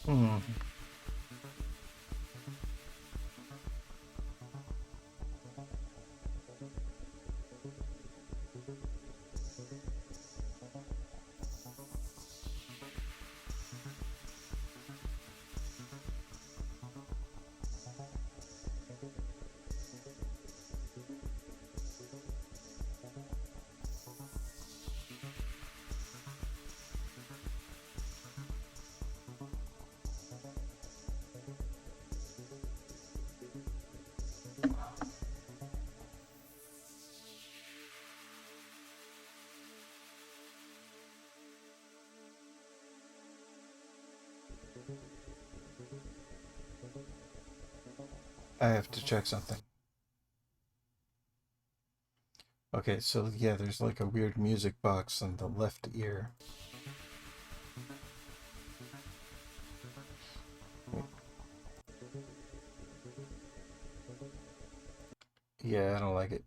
Hmm. I have to check something. Okay, so yeah, there's like a weird music box on the left ear. Yeah, I don't like it.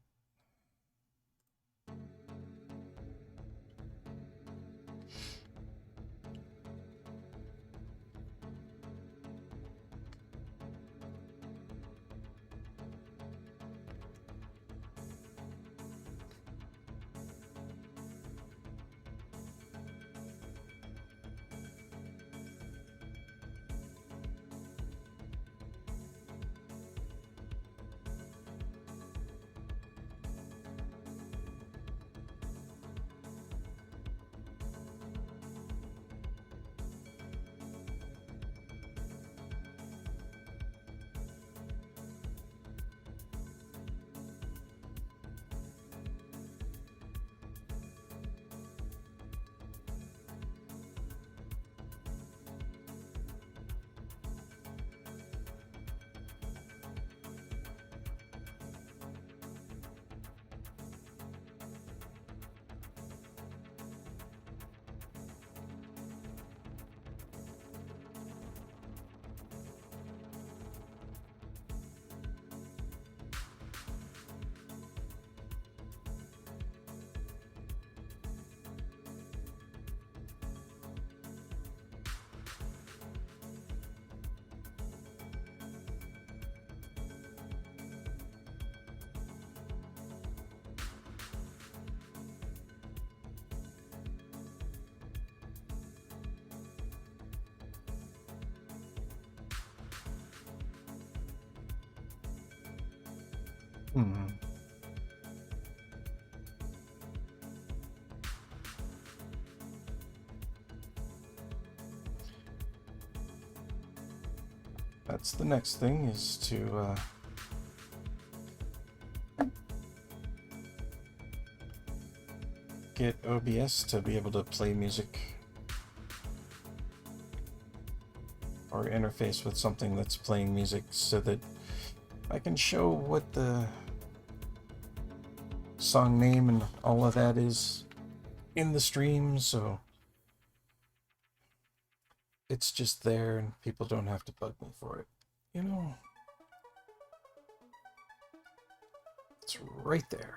Hmm. That's the next thing, is to get OBS to be able to play music or interface with something that's playing music so that I can show what the song name and all of that is in the stream, so it's just there and people don't have to bug me for it. You know, it's right there.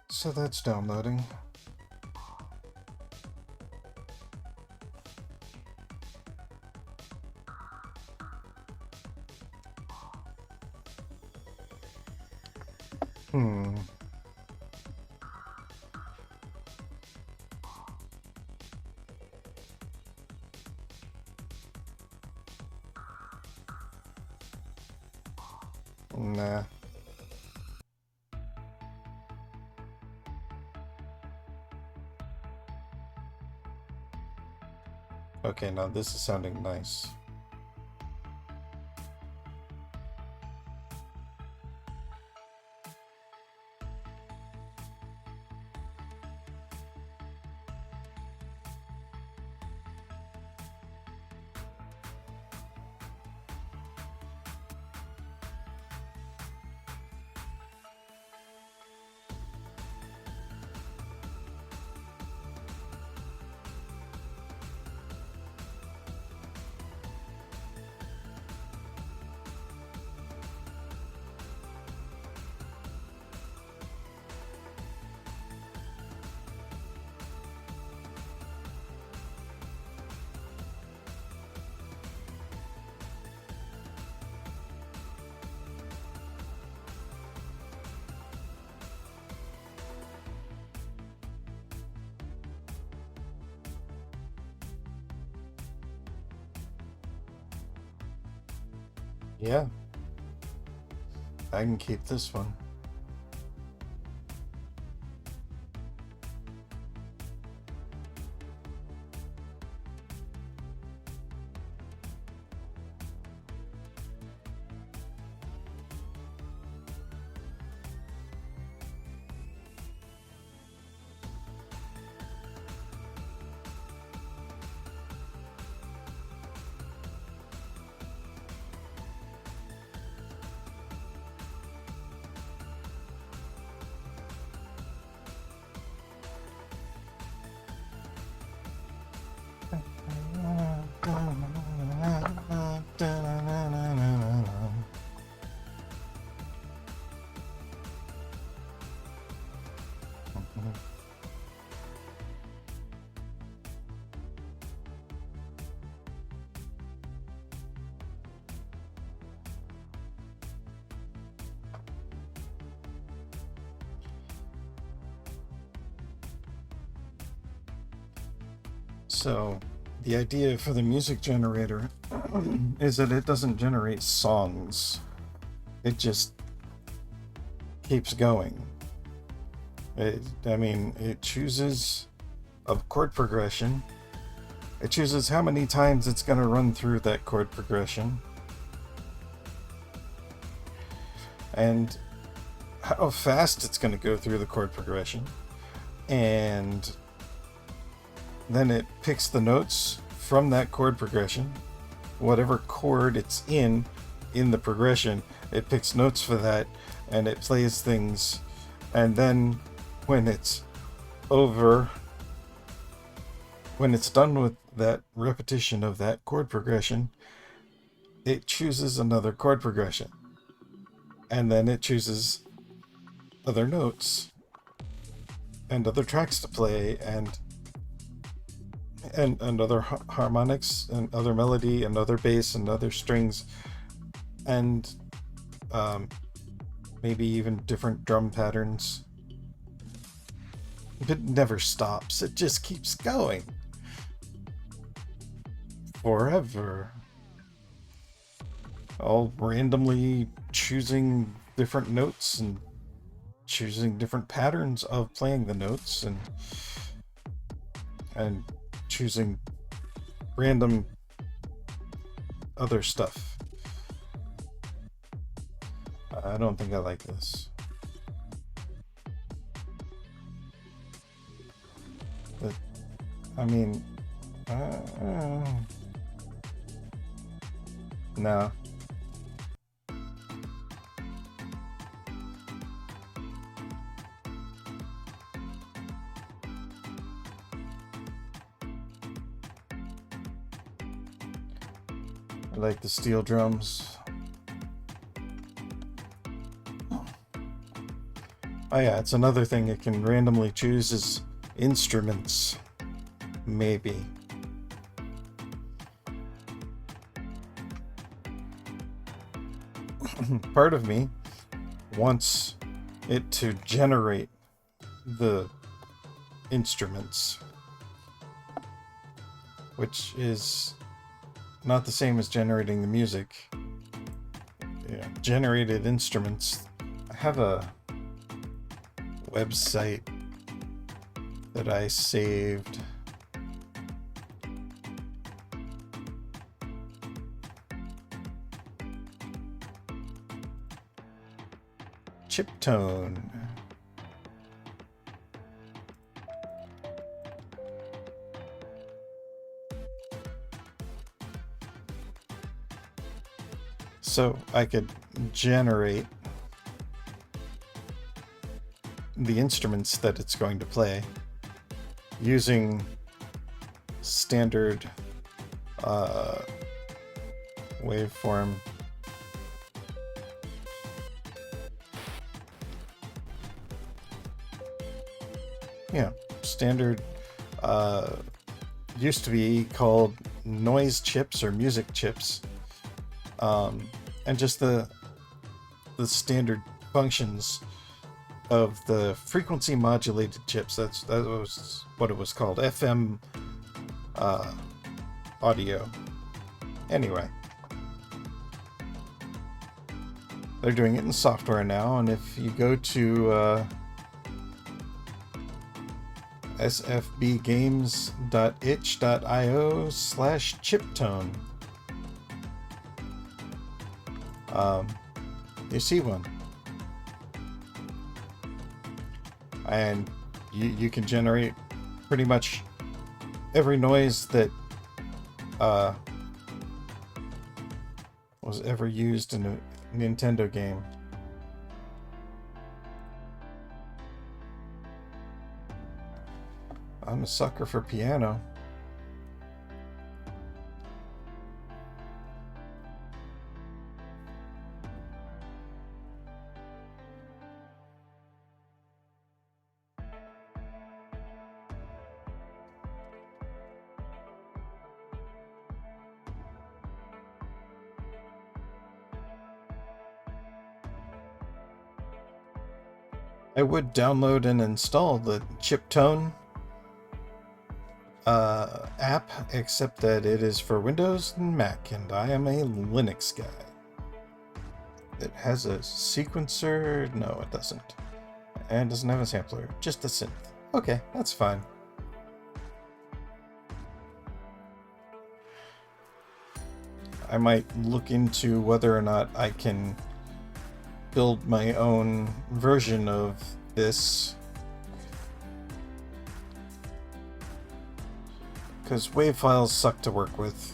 So that's downloading. Nah. Okay, now this is sounding nice. Yeah. I can keep this one. Mhm. So, the idea for the music generator is that it doesn't generate songs. It just keeps going. It chooses a chord progression. It chooses how many times it's going to run through that chord progression. And how fast it's going to go through the chord progression. And then it picks the notes from that chord progression. Whatever chord it's in the progression, it picks notes for that, and it plays things. And then when it's over, when it's done with that repetition of that chord progression, it chooses another chord progression. And then it chooses other notes and other tracks to play, and other harmonics and other melody and other bass and other strings, and maybe even different drum patterns. It never stops. It just keeps going forever, all randomly choosing different notes and choosing different patterns of playing the notes, and choosing random other stuff. I don't think I like this. But, I mean, no. I like the steel drums. Oh yeah, it's another thing it can randomly choose is instruments. Maybe. Part of me wants it to generate the instruments, which is not the same as generating the music. Yeah, generated instruments. I have a website that I saved. Chiptone. So I could generate the instruments that it's going to play using standard waveform. Yeah, standard used to be called noise chips or music chips, and just the standard functions of the frequency modulated chips. That was what it was called, FM audio. Anyway, they're doing it in software now, and if you go to sfbgames.itch.io/chiptone, you see one. And you can generate pretty much every noise that was ever used in a Nintendo game. I'm a sucker for piano. I would download and install the Chiptone app, except that it is for Windows and Mac, and I am a Linux guy. It has a sequencer. No, it doesn't. And it doesn't have a sampler, just a synth. Okay, that's fine. I might look into whether or not I can build my own version of this, because WAV files suck to work with.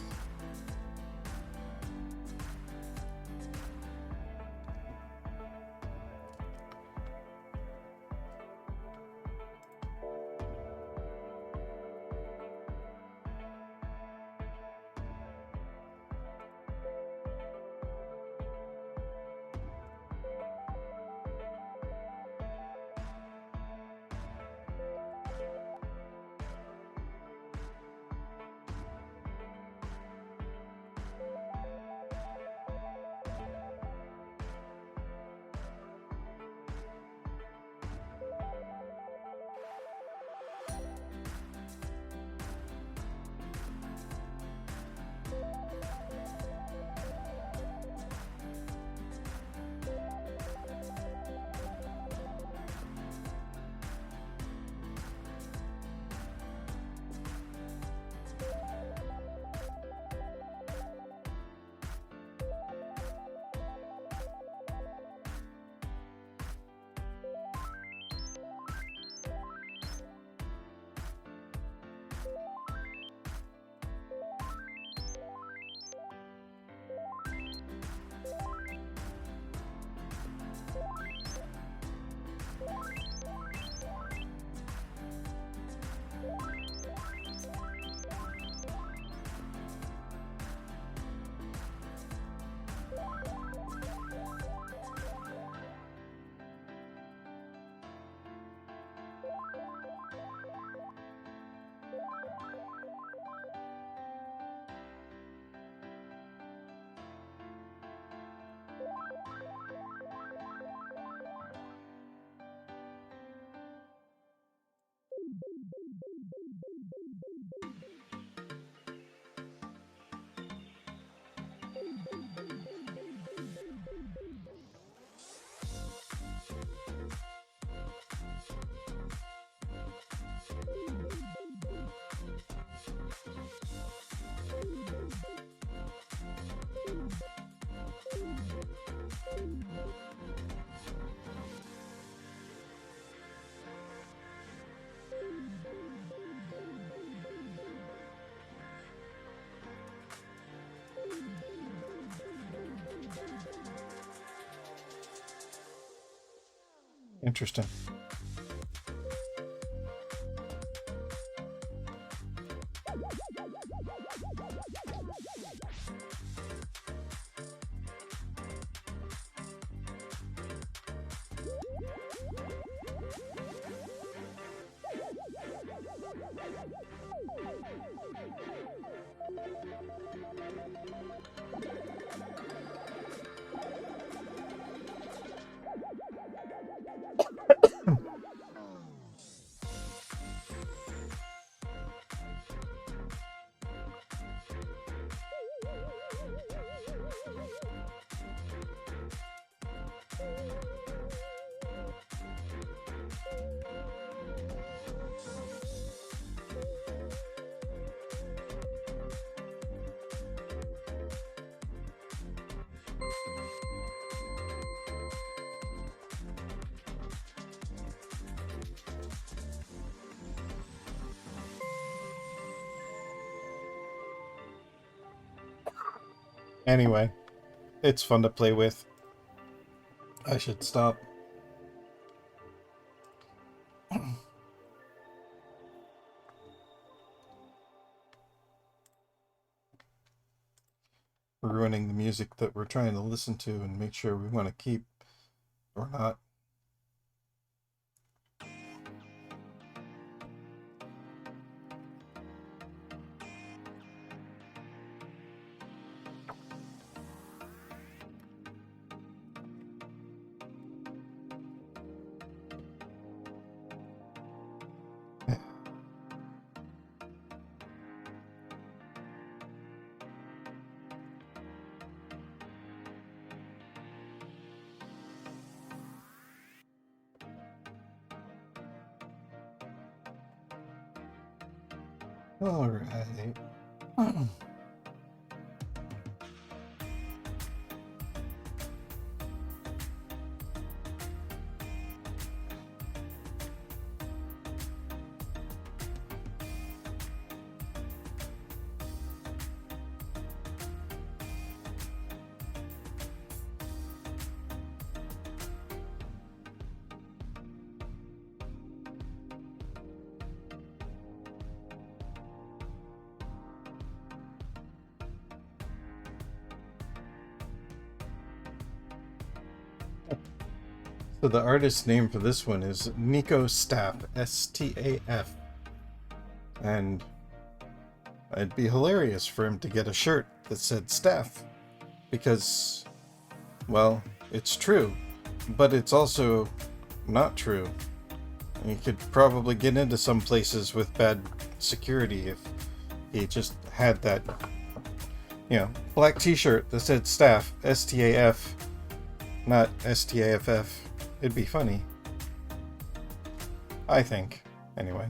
Interesting. Anyway, it's fun to play with. I should stop. Ruining the music that we're trying to listen to and make sure we want to keep or not. All right. So the artist name for this one is Nico Staff, S-T-A-F. And it'd be hilarious for him to get a shirt that said staff. Because, well, it's true. But it's also not true. And he could probably get into some places with bad security if he just had that, black t-shirt that said staff, S-T-A-F, not S-T-A-F-F. It'd be funny. I think. Anyway.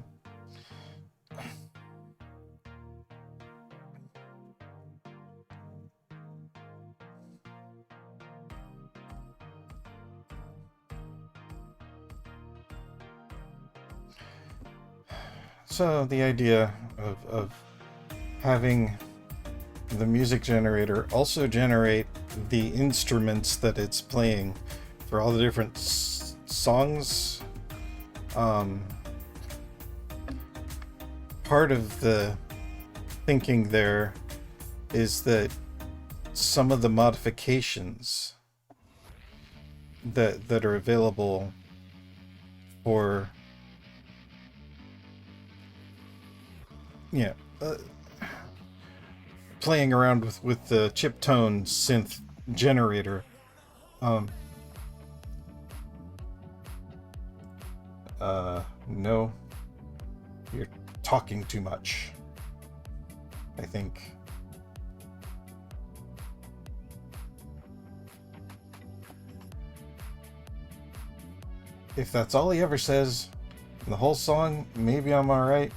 So the idea of having the music generator also generate the instruments that it's playing for all the different songs. Part of the thinking there is that some of the modifications that are available for playing around with the chip tone synth generator. No. You're talking too much, I think. If that's all he ever says in the whole song, maybe I'm alright.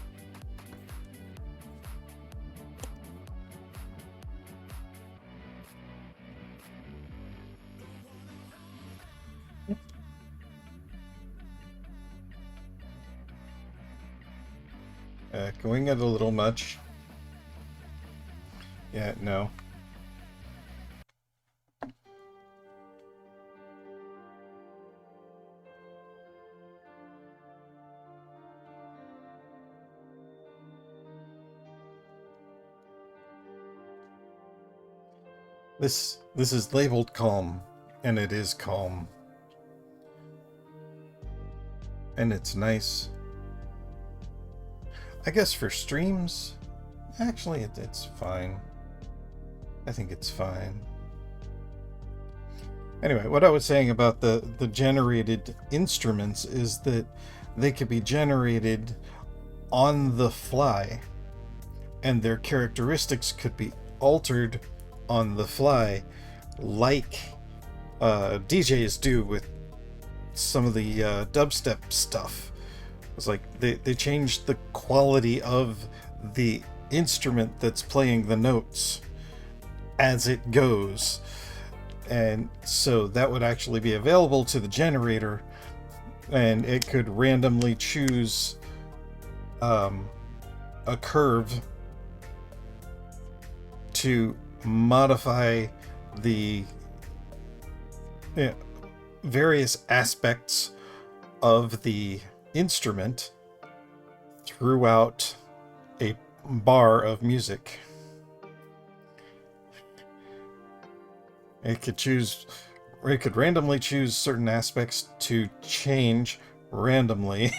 Going it a little much. Yeah, no. This is labeled calm, and it is calm. And it's nice. I guess for streams, actually it's fine. I think it's fine. Anyway, what I was saying about the generated instruments is that they could be generated on the fly, and their characteristics could be altered on the fly, like DJs do with some of the dubstep stuff. It's like they changed the quality of the instrument that's playing the notes as it goes. And so that would actually be available to the generator, and it could randomly choose a curve to modify the various aspects of the instrument throughout a bar of music. It could randomly choose certain aspects to change randomly.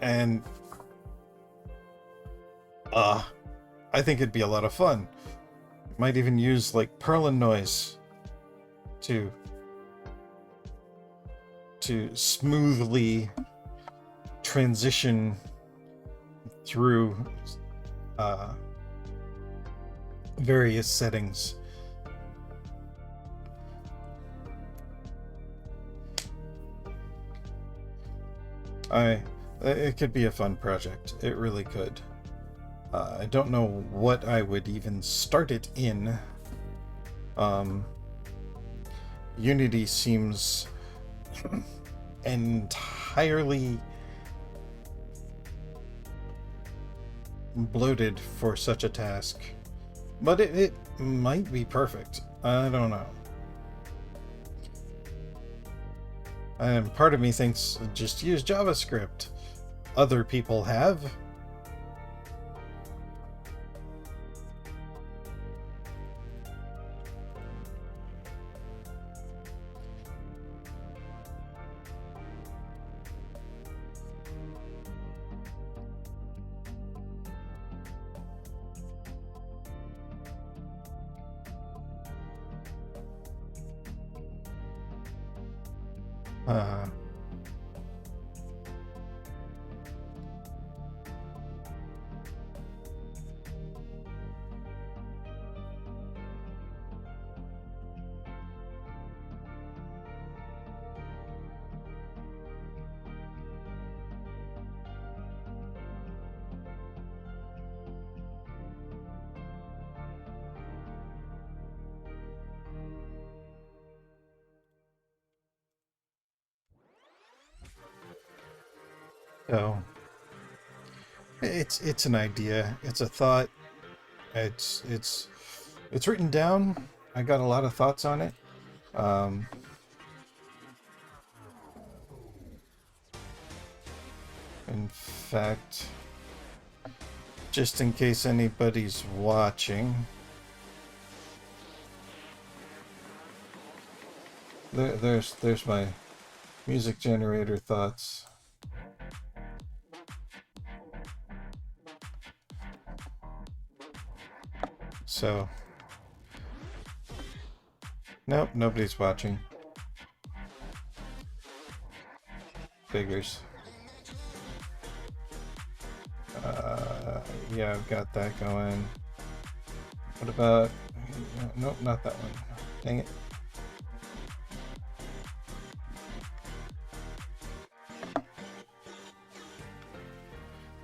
And I think it'd be a lot of fun. Might even use like Perlin noise to smoothly transition through various settings. It could be a fun project. It really could. I don't know what I would even start it in. Unity seems entirely bloated for such a task. But it might be perfect. I don't know. And part of me thinks just use JavaScript. Other people have. Uh, so it's an idea. It's a thought. It's written down. I got a lot of thoughts on it. Um, in fact, just in case anybody's watching, there's my music generator thoughts. So, nope, nobody's watching. Figures. Yeah, I've got that going. What about... Nope, not that one. Dang it.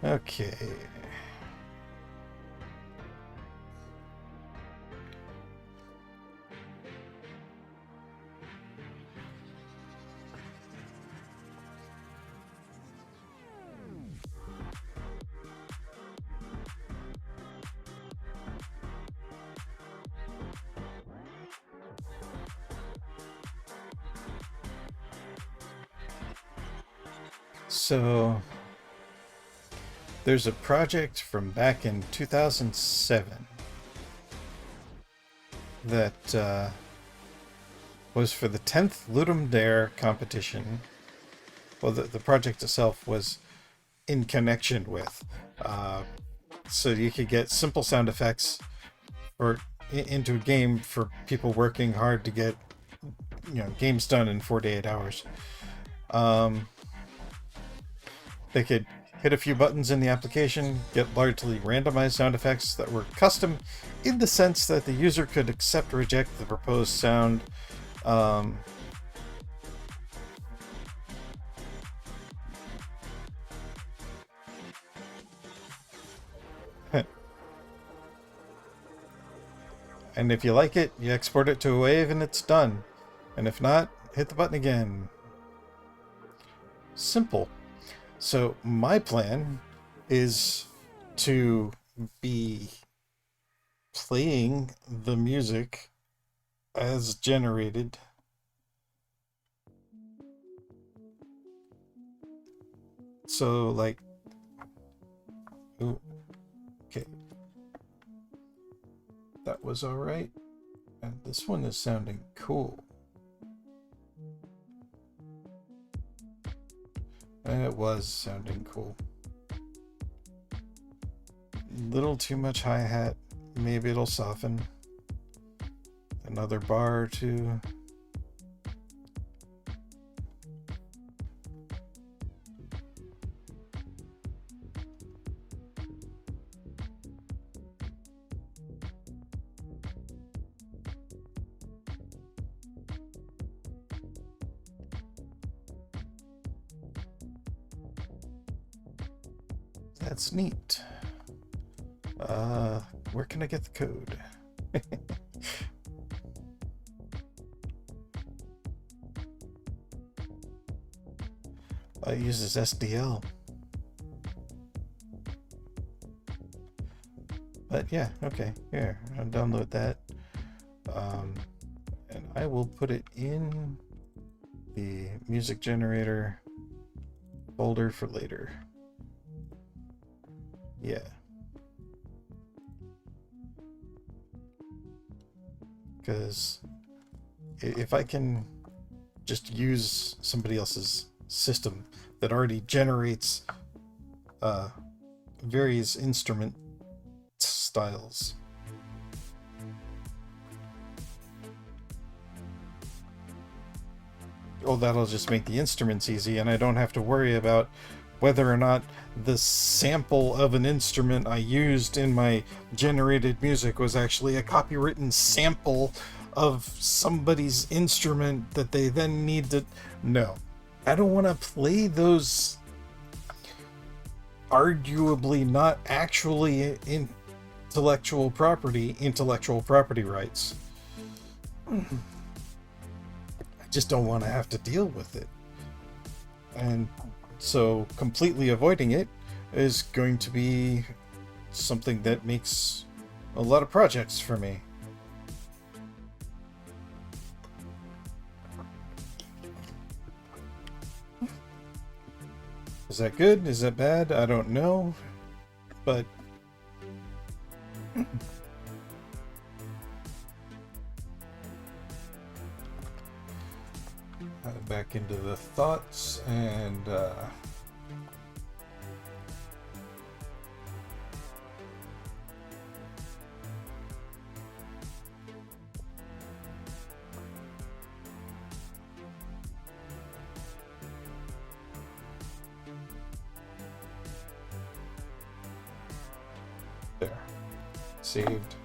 Okay. So, there's a project from back in 2007 that was for the 10th Ludum Dare competition. Well, the project itself was in connection with. So you could get simple sound effects into a game for people working hard to get games done in 48 hours. They could hit a few buttons in the application, get largely randomized sound effects that were custom in the sense that the user could accept or reject the proposed sound. And if you like it, you export it to a wave and it's done. And if not, hit the button again. Simple. So my plan is to be playing the music as generated. So like, ooh, okay, that was all right. And this one is sounding cool. And it was sounding cool. Little too much hi-hat. Maybe it'll soften. Another bar or two. That's neat. Where can I get the code? It uses SDL. But yeah, okay, here, I'll download that. And I will put it in the music generator folder for later. Yeah. Because if I can just use somebody else's system that already generates various instrument styles, well, that'll just make the instruments easy, and I don't have to worry about whether or not the sample of an instrument I used in my generated music was actually a copywritten sample of somebody's instrument that they then need to... No. I don't want to play those arguably not actually intellectual property rights. I just don't want to have to deal with it. And so completely avoiding it is going to be something that makes a lot of projects for me. Is that good? Is that bad? I don't know. But back into the thoughts and there. Saved.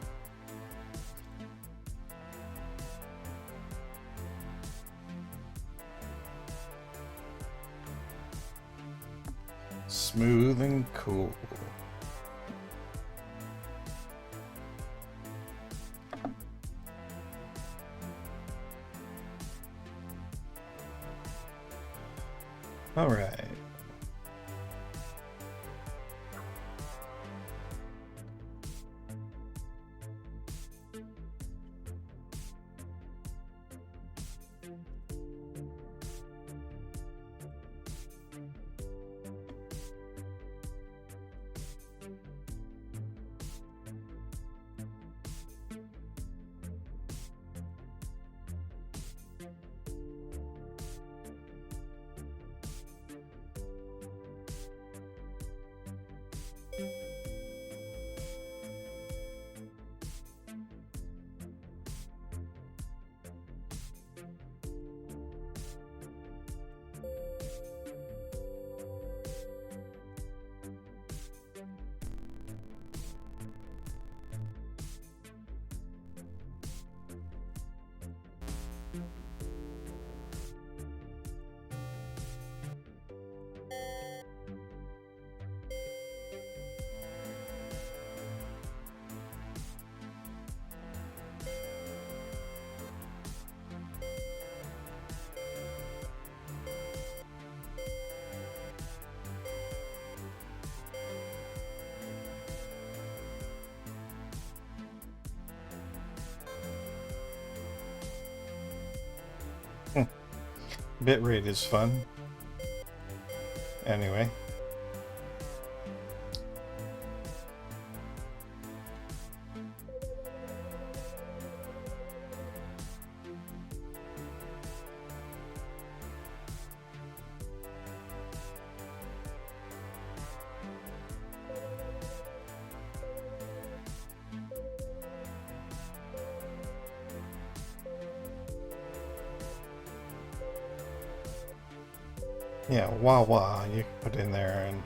Smooth and cool. All right. Bitrate is fun. Anyway. Yeah, wah wah, you can put in there and...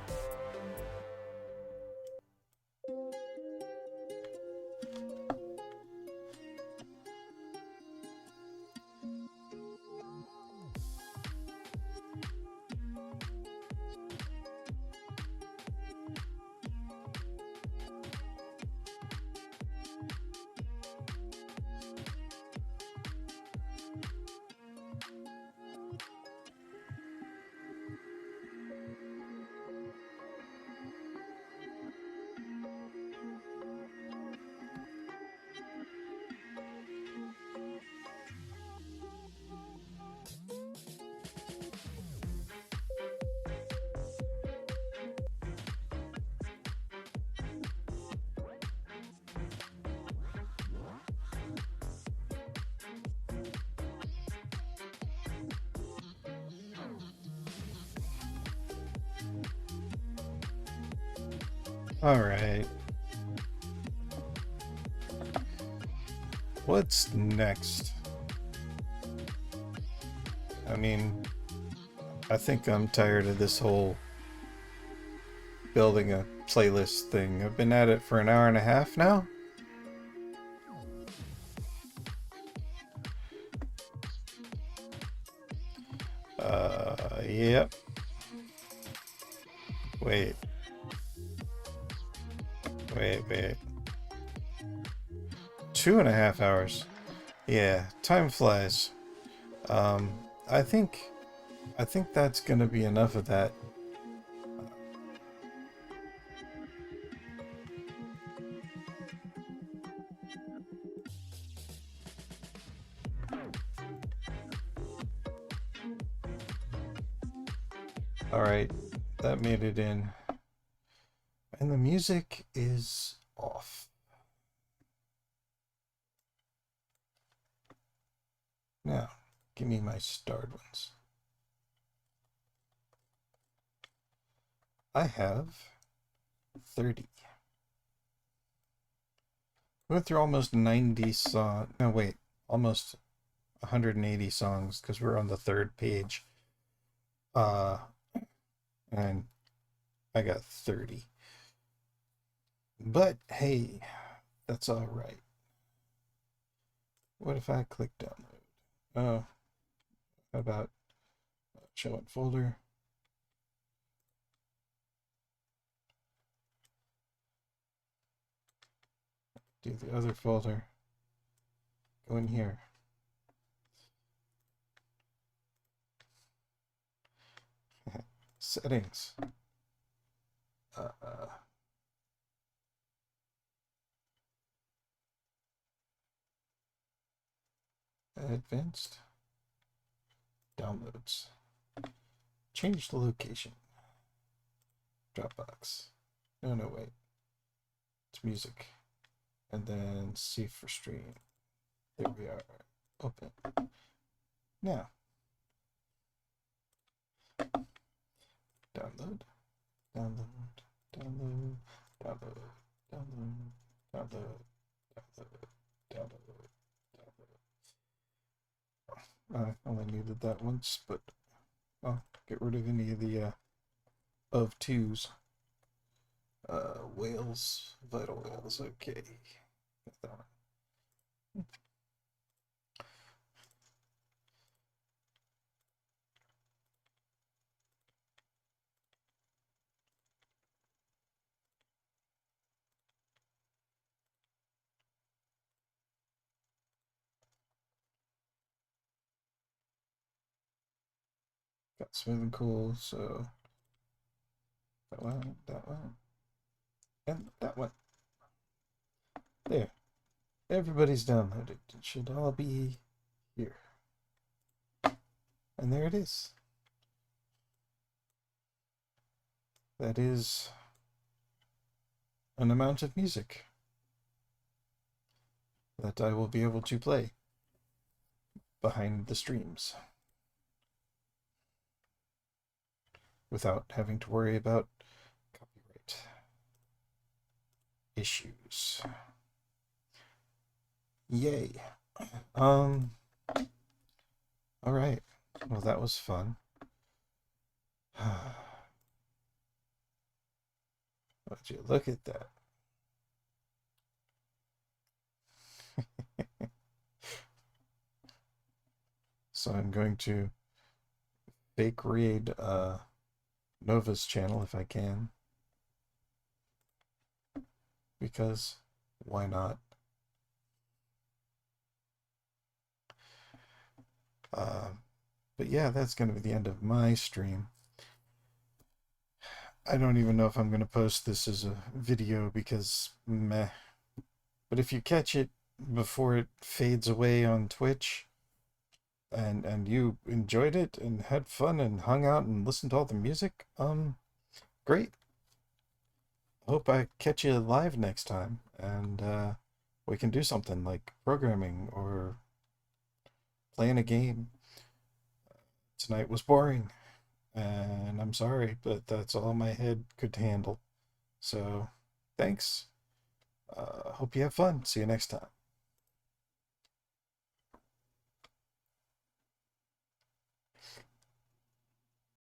All right. What's next? I mean, I think I'm tired of this whole building a playlist thing. I've been at it for an hour and a half now. Yep. Wait. Wait. 2.5 hours. Yeah, time flies. Um, I think that's gonna be enough of that. Alright, that made it in. And the music is off. Now, give me my starred ones. I have 30. We went through almost 90 songs. No, wait, almost 180 songs because we're on the third page. And I got 30. But hey, that's all right. What if I click download? Oh, how about show it folder? Do the other folder. Go in here. Settings. Advanced. Downloads. Change the location. Dropbox. No, wait. It's music. And then C for stream. There we are. Open. Now. Download. I only needed that once, but I'll get rid of any of the of twos. Whales, vital whales, okay. Got that one. Got smooth and cool, so that one, and that one. There. Everybody's downloaded. It should all be here. And there it is. That is an amount of music that I will be able to play behind the streams without having to worry about copyright issues. Yay. All right. Well, that was fun. Would you look at that? So I'm going to fake raid Nova's channel if I can. Because why not? But yeah, that's going to be the end of my stream. I don't even know if I'm going to post this as a video because meh. But if you catch it before it fades away on Twitch and you enjoyed it and had fun and hung out and listened to all the music, great. Hope I catch you live next time and we can do something like programming or playing a game. Tonight was boring, and I'm sorry, but that's all my head could handle. So Thanks. Hope you have fun. See you next time.